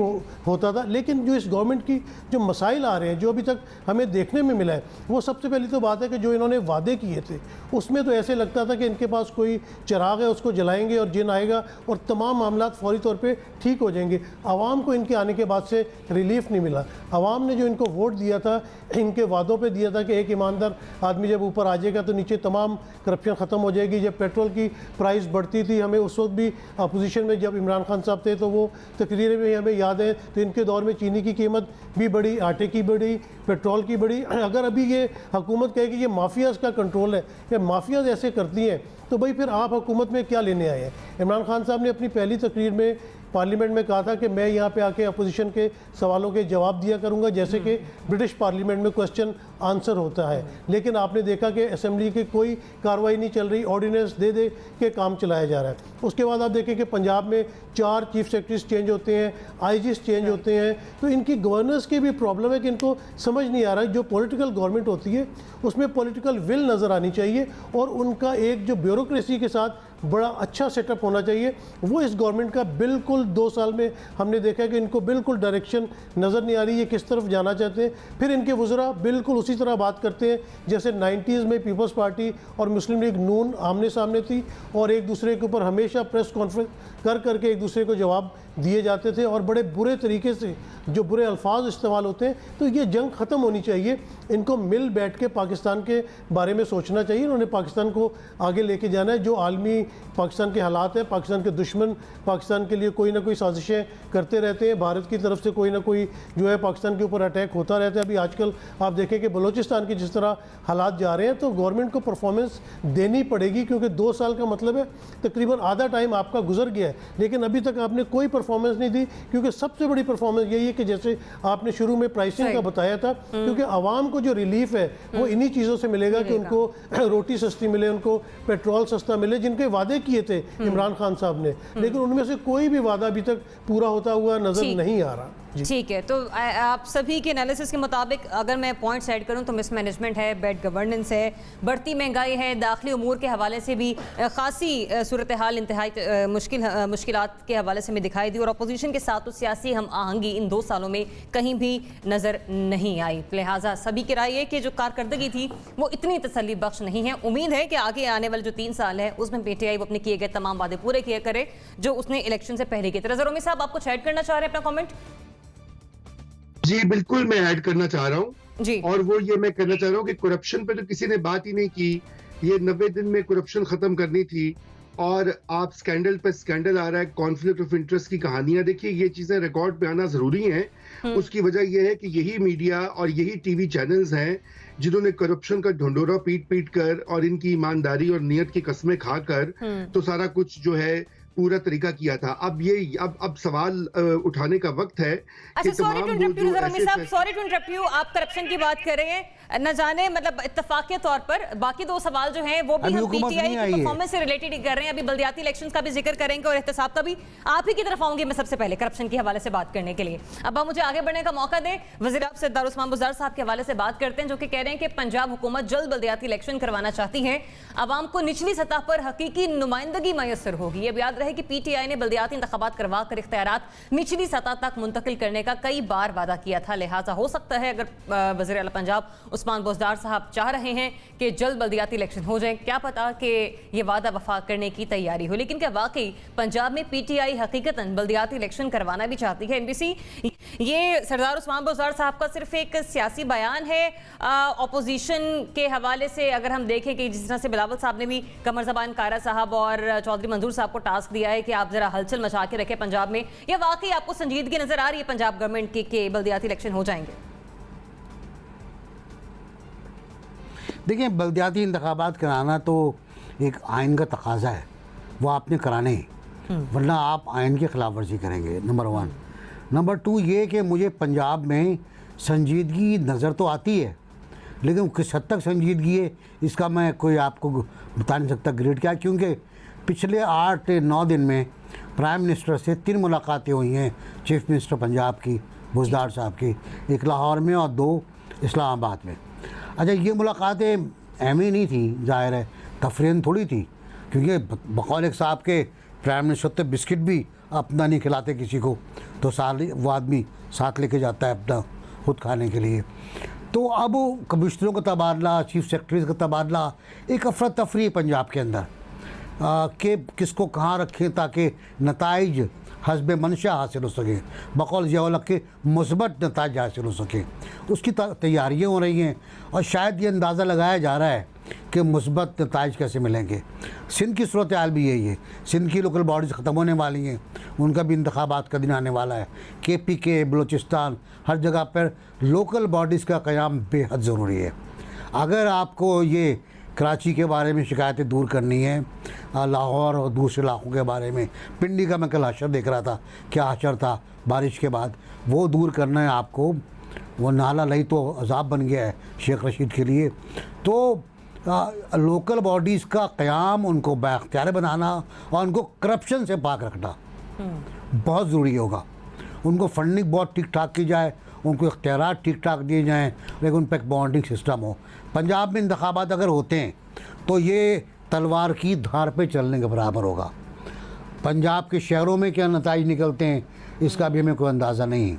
Speaker 6: होता था। लेकिन जो इस गवर्नमेंट की जो मसाइल आ रहे हैं, जो अभी तक हमें देखने में मिला है, वो सबसे पहली तो बात है कि जो इन्होंने वादे किए थे उसमें तो ऐसे लगता था कि इनके पास कोई चिराग है, उसको जलाएंगे और जिन आएगा और तमाम मामला फौरी तौर पर ठीक हो जाएंगे। आवाम को इनके आने के बाद से रिलीफ नहीं मिला। आवाम ने जो इनको वोट दिया था, इनके वादों पर दिया था कि एक ईमानदार आदमी जब ऊपर आ जाएगा तो नीचे तमाम करप्शन ख़त्म हो जाएगी। जब पेट्रोल की प्राइस बढ़ती थी, हमें उस वक्त भी अपोजिशन में जब इमरान खान साहब थे तो वो तकरीरें में हमें याद है, तो इनके दौर में चीनी की कीमत भी बढ़ी, आटे की बढ़ी, पेट्रोल की बढ़ी। अगर अभी ये हुकूमत कहे कि ये माफियाज़ का कंट्रोल है या माफियाज़ ऐसे करती हैं, तो भाई फिर आप हुकूमत में क्या लेने आए हैं? इमरान खान साहब ने अपनी पहली तकरीर में पार्लियामेंट में कहा था कि मैं यहाँ पे आके अपोजिशन के सवालों के जवाब दिया करूँगा, जैसे कि ब्रिटिश पार्लियामेंट में क्वेश्चन आंसर होता है। लेकिन आपने देखा कि असेंबली की कोई कार्रवाई नहीं चल रही, ऑर्डिनेंस दे दे के काम चलाया जा रहा है। उसके बाद आप देखें कि पंजाब में 4 चीफ सेक्रेटरीज चेंज होते हैं, IGs चेंज होते हैं। तो इनकी गवर्नेंस की भी प्रॉब्लम है कि इनको समझ नहीं आ रहा है। जो पॉलिटिकल गवर्नमेंट होती है उसमें पॉलिटिकल विल नज़र आनी चाहिए और उनका एक जो ब्यूरोक्रेसी के साथ बड़ा अच्छा सेटअप होना चाहिए। वो इस गवर्नमेंट का बिल्कुल 2 साल में हमने देखा कि इनको बिल्कुल डायरेक्शन नज़र नहीं आ रही है, किस तरफ जाना चाहते हैं। फिर इनके वज़रा बिल्कुल उसी तरह बात करते हैं जैसे 90s में पीपल्स पार्टी और मुस्लिम लीग नून आमने सामने थी और एक दूसरे के ऊपर हमेशा प्रेस कॉन्फ्रेंस कर करके एक दूसरे को जवाब दिए जाते थे और बड़े बुरे तरीके से जो बुरे अल्फाज इस्तेमाल होते हैं। तो ये जंग ख़त्म होनी चाहिए। इनको मिल बैठ के पाकिस्तान के बारे में सोचना चाहिए। उन्होंने पाकिस्तान को आगे लेके जाना है। जो आलमी पाकिस्तान के हालात हैं, पाकिस्तान के दुश्मन पाकिस्तान के लिए कोई ना कोई साजिशें करते रहते हैं। भारत की तरफ से कोई ना कोई जो है पाकिस्तान के ऊपर अटैक होता रहता है। अभी आजकल आप देखें कि बलूचिस्तान की जिस तरह हालात जा रहे हैं, तो गवर्नमेंट को परफॉर्मेंस देनी पड़ेगी, क्योंकि 2 साल का मतलब है तकरीबन आधा टाइम आपका गुजर गया है, लेकिन अभी तक आपने कोई परफॉर्मेंस नहीं दी, क्योंकि सबसे बड़ी परफॉर्मेंस यही है कि जैसे आपने शुरू में प्राइसिंग का बताया था, क्योंकि आवाम को जो रिलीफ है वो इन्हीं चीज़ों से मिलेगा कि उनको रोटी सस्ती मिले, उनको पेट्रोल सस्ता मिले, जिनके वादे किए थे इमरान खान साहब ने, लेकिन उनमें से कोई भी वादा अभी तक पूरा होता हुआ नजर नहीं आ रहा।
Speaker 1: ठीक है, तो आप सभी के एनालिसिस के मुताबिक अगर मैं पॉइंट्स ऐड करूं तो मिसमैनेजमेंट है, बैड गवर्नेंस है, बढ़ती महंगाई है, दाखिली उमूर के हवाले से भी खासी सूरत हाल इंतहाई मुश्किलात के हवाले से भी दिखाई दी, और अपोजिशन के साथ तो सियासी हम आहंगी इन 2 सालों में कहीं भी नज़र नहीं आई। लिहाजा सभी की राय है कि जो कारकर्दगी थी वो इतनी तसल्ली बख्श नहीं है। उम्मीद है कि आगे आने वाले जो 3 साल है उसमें PTI वो अपने किए गए तमाम वादे पूरे किए करे जो उसने इलेक्शन से पहले किए थे। रज़ा रोमी साहब, आप कुछ ऐड करना चाह रहे हैं अपना कॉमेंट?
Speaker 5: जी बिल्कुल, मैं ऐड करना चाह रहा हूँ
Speaker 1: जी,
Speaker 5: और वो ये मैं कहना चाह रहा हूँ कि करप्शन पे तो किसी ने बात ही नहीं की। ये 90 दिन में करप्शन खत्म करनी थी और आप स्कैंडल पे स्कैंडल आ रहा है, कॉन्फ्लिक्ट ऑफ इंटरेस्ट की कहानियां देखिए, ये चीजें रिकॉर्ड पे आना जरूरी है। उसकी वजह यह है कि यही मीडिया और यही टीवी चैनल्स हैं जिन्होंने करप्शन का ढंढोरा पीट पीट कर और इनकी ईमानदारी और नियत की कस्में खाकर तो सारा कुछ जो है पूरा तरीका किया था। अब सवाल उठाने का वक्त है।
Speaker 1: अच्छा, sorry to interrupt you Rameez साहब, सॉरी टू इंटरप्ट यू। आप करप्शन की बात कर रहे हैं, न जाने मतलब इत्तेफाक के तौर पर बाकी 2 सवाल जो हैं वो भी हम PTI की परफॉर्मेंस से रिलेटेड ही कर रहे हैं। अभी बल्दियाती इलेक्शंस का भी जिक्र करेंगे और एहतसाब का भी। आप ही की तरफ आऊंगी मैं सबसे पहले करप्शन के हवाले से बात करने के लिए। अब आप मुझे आगे बढ़ने का मौका दें। वज़ीर आब सरदार उस्मान बुज़दार साहब के हवाले से बात करते हैं, जो कि कह रहे हैं कि पंजाब हुकूमत जल्द बल्दियाती इलेक्शन करवाना चाहती है, आवाम को निचली सतह पर हकीकी नुमाइंदगी मैसर होगी। अब याद रहे कि PTI ने बल्दियाती इंतखाबात करवा कर इख्तियारात निचली सतह तक मुंतकिल करने का कई बार वादा किया था। लिहाजा हो सकता है अगर वज़ीर आला पंजाब उस्मान बुज़दार साहब चाह रहे हैं कि जल्द बल्दियाती इलेक्शन हो जाए, क्या पता कि ये वादा वफा करने की तैयारी हो। लेकिन क्या वाकई पंजाब में PTI हकीकतन बल्दियाती इलेक्शन करवाना भी चाहती है? NBC, ये सरदार उस्मान बुज़दार साहब का सिर्फ एक सियासी बयान है अपोजिशन के हवाले से? अगर हम देखें कि जिस तरह से बिलावल साहब ने भी कमर ज़बान कारा साहब और चौधरी मंजूर साहब को टास्क दिया है कि आप जरा हलचल मचा के रखें पंजाब में, या वाकई आपको संजीदगी नजर आ रही है पंजाब गवर्नमेंट की कि बल्दियाती इलेक्शन हो जाएंगे?
Speaker 2: देखिए, बल्दियाती इंतखाबात कराना तो एक आइन का तकाजा है, वो आपने कराने ही, वरना आप आइन की खिलाफ वर्जी करेंगे। नंबर 1। नंबर 2 ये कि मुझे पंजाब में संजीदगी नज़र तो आती है, लेकिन किस हद तक संजीदगी है इसका मैं कोई आपको बता नहीं सकता ग्रेड क्या, क्योंकि पिछले 8-9 दिन में प्राइम मिनिस्टर से 3 मुलाकातें हुई हैं चीफ मिनिस्टर पंजाब की बुज़दार साहब की, एक लाहौर में और 2 इस्लामाबाद में। अच्छा, ये मुलाकातें अहमी नहीं थी, जाहिर है तफरीन थोड़ी थी, क्योंकि बकौल एक साहब के प्राइम मिनिस्टर तो बिस्किट भी अपना नहीं खिलाते किसी को, तो साल वो आदमी साथ लेके जाता है अपना खुद खाने के लिए। तो अब कमिश्नरों का तबादला, चीफ सेक्रेटरीज का तबादला, एक अफरा तफरी पंजाब के अंदर कि किसको कहाँ रखें ताकि नताइज हस्ब मंशा हासिल हो सके, बकौल ज़ियाउल-हक़ के मुस्बत नताइज हासिल हो सके, उसकी तैयारियाँ हो रही हैं और शायद ये अंदाज़ा लगाया जा रहा है कि मुस्बत नताइज कैसे मिलेंगे। सिंध की सूरत हाल भी यही है, सिंध की लोकल बॉडीज़ ख़त्म होने वाली हैं, उनका भी इंतखाबात का दिन आने वाला है। KPK, बलूचिस्तान, हर जगह पर लोकल बॉडीज़ का क़याम बेहद ज़रूरी है। अगर आपको ये कराची के बारे में शिकायतें दूर करनी है, लाहौर और दूसरे इलाकों के बारे में, पिंडी का मैं कल हशर देख रहा था, क्या हशर था बारिश के बाद, वो दूर करना है आपको। वो नाला लई तो अजाब बन गया है शेख रशीद के लिए। तो लोकल बॉडीज़ का क़याम, उनको बाख्तियार बनाना और उनको करप्शन से पाक रखना बहुत ज़रूरी होगा। उनको फंडिंग बहुत ठीक ठाक की जाए, उनको इख्तियारात ठीक ठाक दिए जाएँ, लेकिन उन पर एक बॉन्डिंग सिस्टम हो। पंजाब में इंतखाबात अगर होते हैं तो ये तलवार की धार पे चलने के बराबर होगा। पंजाब के शहरों में क्या नताइज निकलते हैं इसका भी हमें कोई अंदाज़ा नहीं है,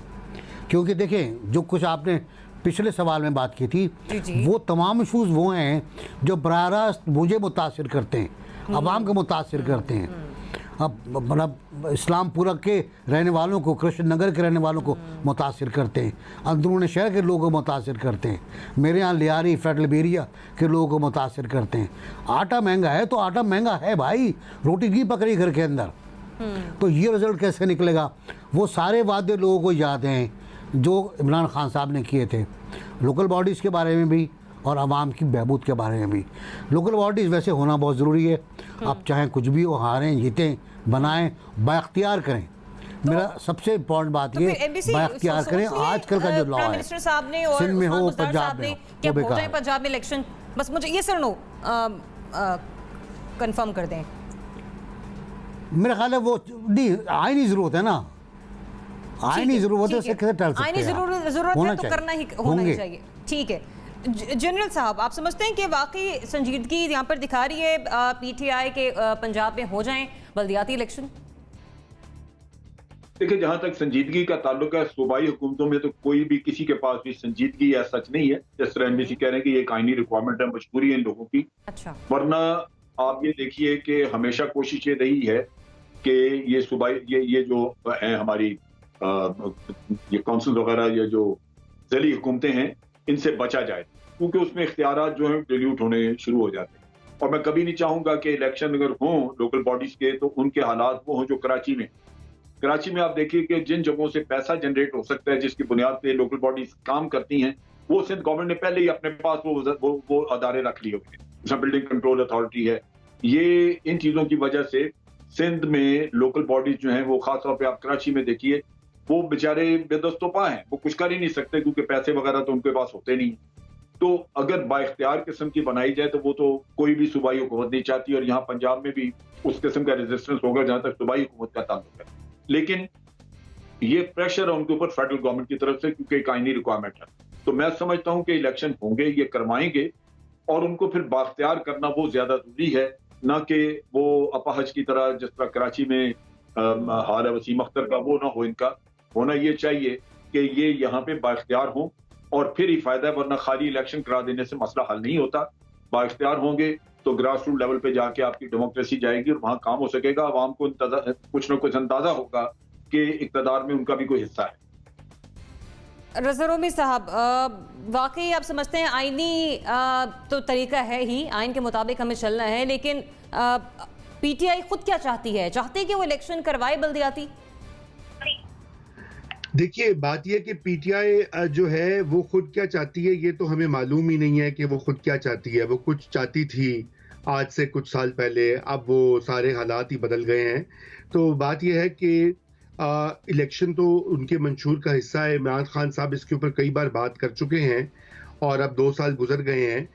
Speaker 2: क्योंकि देखें जो कुछ आपने पिछले सवाल में बात की थी, वो तमाम इशूज़ वो हैं जो बराह रास्त मुझे मुतासिर करते हैं, अवाम को मुतासिर करते हैं। अब मतलब इस्लामपुरा के रहने वालों को, कृष्ण नगर के रहने वालों को मुतासिर करते हैं, अंदरून शहर के लोगों को मुतासिर करते हैं, मेरे यहाँ लियारी फेडरल एरिया के लोगों को मुतासिर करते हैं। आटा महंगा है तो आटा महंगा है भाई, रोटी नहीं पकड़ी घर के अंदर, तो ये रिज़ल्ट कैसे निकलेगा? वो सारे वादे लोगों को याद हैं जो इमरान खान साहब ने किए थे, लोकल बॉडीज़ के बारे में भी और आवाम की बहबूद के बारे में भी। लोकल बॉडीज़ वैसे होना बहुत ज़रूरी है, आप चाहें कुछ भी हो, हारें जीतें, बनाएं, बाख्तियार करें, मेरा सबसे इम्पोर्टेंट बात ये बाख्तियार करें आजकल का जो लॉ
Speaker 1: प्राइम
Speaker 2: है
Speaker 1: मिनिस्टर साहब ने और
Speaker 2: सिंध में हो
Speaker 1: उस्मान बुज़दार
Speaker 2: पंजाब
Speaker 1: साहब
Speaker 2: में
Speaker 1: ने
Speaker 2: हो
Speaker 1: क्या
Speaker 2: वो
Speaker 1: हो जाए
Speaker 2: बेकार है।
Speaker 1: पंजाब में इलेक्शन, बस मुझे ये नो कंफर्म कर दें।
Speaker 2: मेरा ख्याल है वो नहीं, आईनी जरूरत है ना, आईनी जरूरत है, उससे कैसे टल सकते हैं?
Speaker 1: आईनी जरूरत
Speaker 2: होना
Speaker 1: है तो
Speaker 2: चाहिए,
Speaker 1: करना ही होना ही
Speaker 2: होंगे।
Speaker 1: चाहिए। ठीक है जनरल साहब, आप समझते हैं कि वाकई संजीदगी यहाँ पर दिखा रही है पीटीआई के पंजाब में हो जाएं बल्दियाती इलेक्शन?
Speaker 4: देखिए, जहां तक संजीदगी का ताल्लुक है, सूबाई हुकूमतों में तो कोई भी किसी के पास भी संजीदगी या सच नहीं है। जिस तरह एनबीसी कह रहे हैं कि ये एक आईनी रिक्वायरमेंट है, मजबूरी है इन लोगों की।
Speaker 1: अच्छा,
Speaker 4: वरना आप ये देखिए कि हमेशा कोशिश ये रही है कि ये सूबाई ये जो है हमारी ये काउंसिल वगैरह, ये जो ज़िली हुकूमतें हैं, इनसे बचा जाए, क्योंकि उसमें इख्तियारात जो हैं डिल्यूट होने शुरू हो जाते हैं। और मैं कभी नहीं चाहूंगा कि इलेक्शन अगर हों लोकल बॉडीज के, तो उनके हालात वो हों जो कराची में आप देखिए कि जिन जगहों से पैसा जनरेट हो सकता है, जिसकी बुनियाद पे लोकल बॉडीज काम करती हैं, वो सिंध गवर्नमेंट ने पहले ही अपने पास वो अदारे रख लिए हुए हैं। जैसे बिल्डिंग कंट्रोल अथॉरिटी है। ये इन चीजों की वजह से सिंध में लोकल बॉडीज जो हैं, वो खासतौर पे आप कराची में देखिए, वो बेचारे बेदस्तोपा हैं, वो कुछ कर ही नहीं सकते, क्योंकि पैसे वगैरह तो उनके पास होते नहीं। तो अगर बाइख्तियार किस्म की बनाई जाए तो वो तो कोई भी सूबाई हुकूमत नहीं चाहती, और यहाँ पंजाब में भी उस किस्म का रेजिस्टेंस होगा जहां तक सूबाई हुकूमत का ताल्लुक है। लेकिन ये प्रेशर है उनके ऊपर फेडरल गवर्नमेंट की तरफ से, क्योंकि एक आईनी रिक्वायरमेंट है। तो मैं समझता हूं कि इलेक्शन होंगे, ये करवाएंगे, और उनको फिर बाख्तियार करना वो ज्यादा जरूरी है, ना कि वो अपाहज की तरह जिस तरह कराची में हाल है वसीम अख्तर का, वो ना हो। इनका होना ये चाहिए कि ये यहाँ पे बाख्तियार हों, और फिर ही फायदा है, वरना खाली इलेक्शन करा देने से मसला हल नहीं होता। बाख्तियार होंगे तो ग्रास रूट लेवल पे जाके आपकी डेमोक्रेसी जाएगी और वहां काम हो सकेगा। आवाम को कुछ ना कुछ अंदाजा होगा कि इक़्तिदार में उनका भी कोई हिस्सा है।
Speaker 1: रज़ा रोमी साहब, वाकई आप समझते हैं आईनी तो तरीका है ही, आइन के मुताबिक हमें चलना है, लेकिन पीटीआई खुद क्या चाहती है? चाहती है कि वो इलेक्शन करवाए बल्दियाती?
Speaker 5: देखिए, बात यह कि पीटीआई जो है वो खुद क्या चाहती है, ये तो हमें मालूम ही नहीं है कि वो खुद क्या चाहती है। वो कुछ चाहती थी आज से कुछ साल पहले, अब वो सारे हालात ही बदल गए हैं। तो बात यह है कि इलेक्शन तो उनके मंशूर का हिस्सा है। इमरान खान साहब इसके ऊपर कई बार बात कर चुके हैं, और अब 2 साल गुजर गए हैं,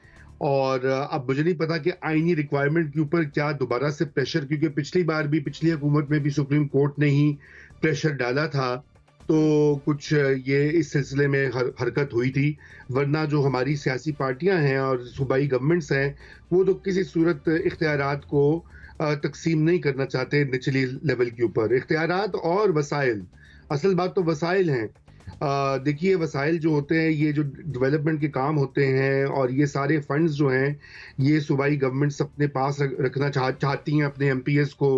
Speaker 5: और अब मुझे नहीं पता कि आईनी रिक्वायरमेंट के ऊपर क्या दोबारा से प्रेशर, क्योंकि पिछली बार भी पिछली हुकूमत में भी सुप्रीम कोर्ट ने ही प्रेशर डाला था, तो कुछ ये इस सिलसिले में हरकत हुई थी। वरना जो हमारी सियासी पार्टियां हैं और सूबाई गवर्नमेंट्स हैं, वो तो किसी सूरत इख्तियारात को तकसीम नहीं करना चाहते निचली लेवल के ऊपर। इख्तियारात और वसाइल, असल बात तो वसाइल हैं। देखिए, वसाइल जो होते हैं, ये जो डेवलपमेंट के काम होते हैं, और ये सारे फंड्स जो हैं, ये सूबाई गवर्नमेंट्स अपने पास रखना चाहती हैं, अपने एमपीएस को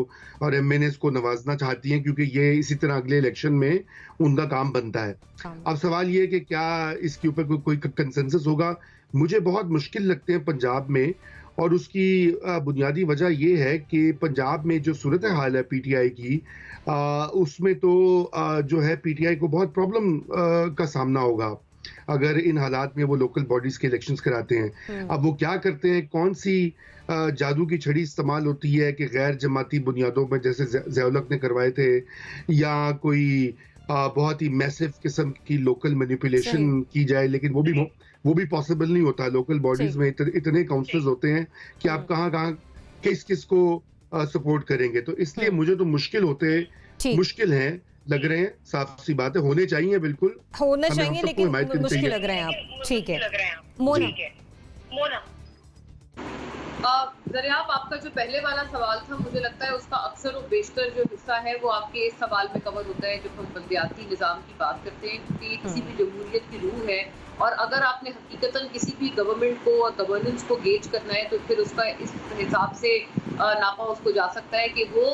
Speaker 5: और एमएनएस को नवाजना चाहती हैं, क्योंकि ये इसी तरह अगले इलेक्शन में उनका काम बनता है। अब सवाल ये है कि क्या इसके ऊपर कोई कंसेंसस होगा? मुझे बहुत मुश्किल लगते हैं पंजाब में, और उसकी बुनियादी वजह यह है कि पंजाब में जो सूरत हाल है पीटीआई की, उसमें तो जो है पीटीआई को बहुत प्रॉब्लम का सामना होगा अगर इन हालात में वो लोकल बॉडीज के इलेक्शंस कराते हैं। अब वो क्या करते हैं, कौन सी जादू की छड़ी इस्तेमाल होती है कि गैर जमाती बुनियादों पर, जैसे ज़ियाउल-हक ने करवाए थे, या कोई बहुत ही मैसिव किस्म की लोकल मैनिपुलेशन की जाए, लेकिन वो भी पॉसिबल नहीं होता। लोकल बॉडीज में इतने काउंसलर्स होते हैं कि आप कहाँ किस को सपोर्ट करेंगे। तो इसलिए मुझे तो मुश्किल है लग रहे हैं। साफ सी बात है, होने चाहिए, बिल्कुल
Speaker 1: होना चाहिए, लेकिन मुश्किल लग रहे हैं आप। ठीक है
Speaker 3: मोना, दरियाब, आपका जो पहले वाला सवाल था, मुझे लगता है उसका अक्सर और बेशतर जो हिस्सा है वो आपके इस सवाल में कवर होता है जब हम बल्दियाती निज़ाम की बात करते हैं, क्योंकि किसी भी जमहूरियत की रूह है, और अगर आपने हकीकतन किसी भी गवर्नमेंट को और गवर्नेंस को गेज करना है, तो फिर उसका इस हिसाब से नापा उसको जा सकता है कि वो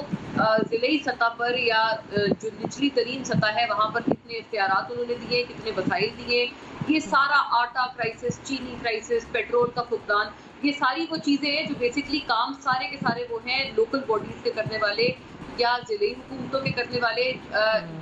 Speaker 3: ज़िले सतह पर या जो निचली तरीन सतह है वहाँ पर कितने इख्तियारात उन्होंने दिए, कितने वसाइल दिए। ये सारा आटा क्राइसिस, चीनी क्राइसिस, पेट्रोल का फुकदान, ये सारी वो चीज़ें हैं जो बेसिकली काम सारे के सारे वो हैं लोकल बॉडीज़ के करने वाले या ज़िले हुकूमतों के करने वाले।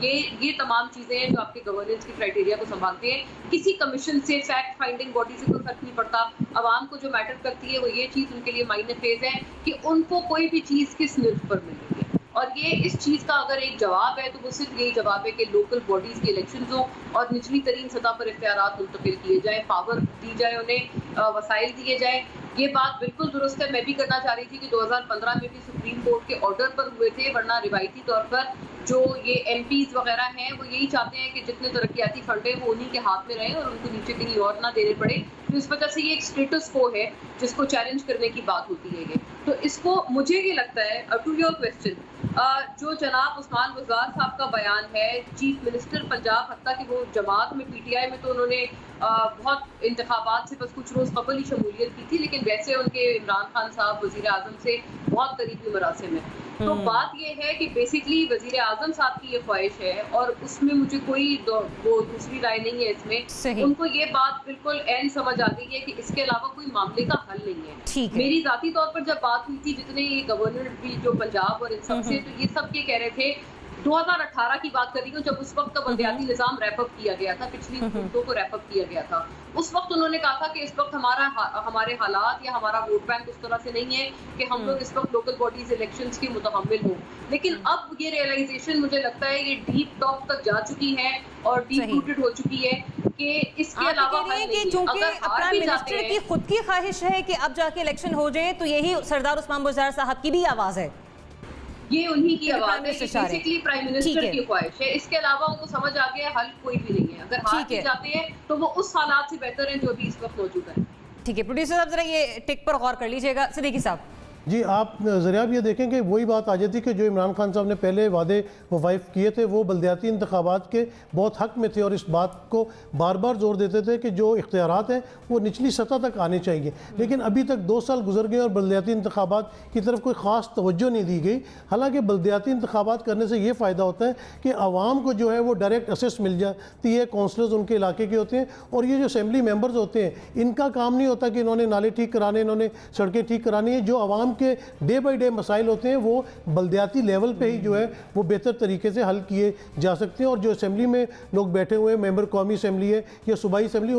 Speaker 3: ये तमाम चीज़ें हैं जो आपके गवर्नेंस की क्राइटेरिया को संभालते हैं। किसी कमीशन से, फैक्ट फाइंडिंग बॉडी से कोई फर्क नहीं पड़ता। आवाम को जो मैटर करती है वो ये चीज़ उनके लिए मायने फेज है कि उनको कोई भी चीज़ किस निर्फ पर मिल रही है। और ये इस चीज़ का अगर एक जवाब है तो वो सिर्फ यही जवाब है कि लोकल बॉडीज़ के इलेक्शंस हो और निचली तरीन सतह पर इख्तियारात मुंतकिल किए जाए, पावर दी जाए, उन्हें वसाइल दिए जाए। ये बात बिल्कुल दुरुस्त है। मैं भी करना चाह रही थी कि 2015 में भी सुप्रीम कोर्ट के ऑर्डर पर हुए थे, वरना रिवायती तौर पर जो ये एमपीज वगैरह हैं वो यही चाहते हैं कि जितने तरक्याती फंड है वो उन्हीं के हाथ में रहे और उनको नीचे कहीं और ना देने पड़े। तो इस वजह से ये एक स्टेटस को है जिसको चैलेंज करने की बात होती है ये। तो इसको मुझे ये लगता है, टू योर क्वेश्चन, जो जनाब उस्मान गुज़ार साहब का बयान है, चीफ मिनिस्टर पंजाब, हत्ता कि वो जमात में पीटीआई में तो उन्होंने बहुत इंतखाबात से बस कुछ रोज़ कबल ही शमूलियत की थी, लेकिन वैसे उनके इमरान खान साहब वज़ीर आज़म से बहुत करीबी मरासिम है। तो बात ये है कि बेसिकली वज़ीर आज़म साहब की ये ख्वाहिश है और उसमें मुझे कोई वो दूसरी राय नहीं है इसमें। उनको ये बात बिल्कुल एंड समझ आ गई है कि इसके अलावा कोई मामले का हल नहीं है। मेरी जाती तौर पर जब बात हुई थी जितने ये गवर्नर भी जो पंजाब और इन सब से, तो ये सब ये कह रहे थे, 2018 की बात कर रही हूँ जब उस वक्त का बल्दियाती निज़ाम रैपअप किया गया था, पिछली हुकूमतों को रैपअप किया गया था। उस वक्त उन्होंने कहा था कि इस वक्त हमारे हालात या हमारा वोट बैंक उस तरह से नहीं है कि हम लोग इस वक्त लोकल बॉडीज इलेक्शंस के मुतहम्मिल हो। लेकिन अब ये रियलाइजेशन मुझे लगता है ये डीप टॉप तक जा चुकी है और डीप रूटेड हो चुकी है कि इसके अलावा
Speaker 1: प्राइम मिनिस्टर की खुद की ख्वाहिश है कि अब जाके इलेक्शन हो जाए, तो यही सरदार उस्मान गुज़ार साहब की भी आवाज है,
Speaker 3: ये उन्हीं की आवाज है, बेसिकली प्राइम मिनिस्टर की ख्वाहिश है। इसके अलावा उनको समझ आ गया हल कोई भी नहीं है। अगर हार भी जाते हैं तो वो उस हालात से बेहतर है जो अभी इस वक्त मौजूद है।
Speaker 1: ठीक है, प्रोड्यूसर साहब जरा ये टिक पर गौर कर लीजिएगा। सिद्दीकी साहब
Speaker 6: जी, आप ज़रिया ये देखें कि वही बात आ जाती कि जो इमरान खान साहब ने पहले वादे वफ़ाइफ किए थे वो बल्दियाती इंतखाबात के बहुत हक़ में थे और इस बात को बार बार जोर देते थे कि जो इख्तियारात हैं वो निचली सतह तक आने चाहिए। लेकिन अभी तक 2 साल गुजर गए और बल्दियाती इंतखाबात की तरफ कोई ख़ास तवज्जो नहीं दी गई। हालांकि बल्दियाती इंतखाबात करने से ये फ़ायदा होता है कि आवाम को जो है वो डायरेक्ट असेस मिल जाती है, काउंसलर्स उनके इलाके के होते हैं और ये जो असेंबली मेम्बर्स होते हैं इनका काम नहीं होता कि इन्होंने नाले ठीक कराने, इन्होंने सड़कें ठीक करानी है। जो आवाम के डे बाई डे मसाइल होते हैं वो बल्दियाती लेवल पे ही जो है वो बेहतर तरीके से हल किए जा सकते हैं। और जो असेंबली में लोग बैठे हुए हैं, मेंबर कौमी असेंबली है या सूबाई असेंबली,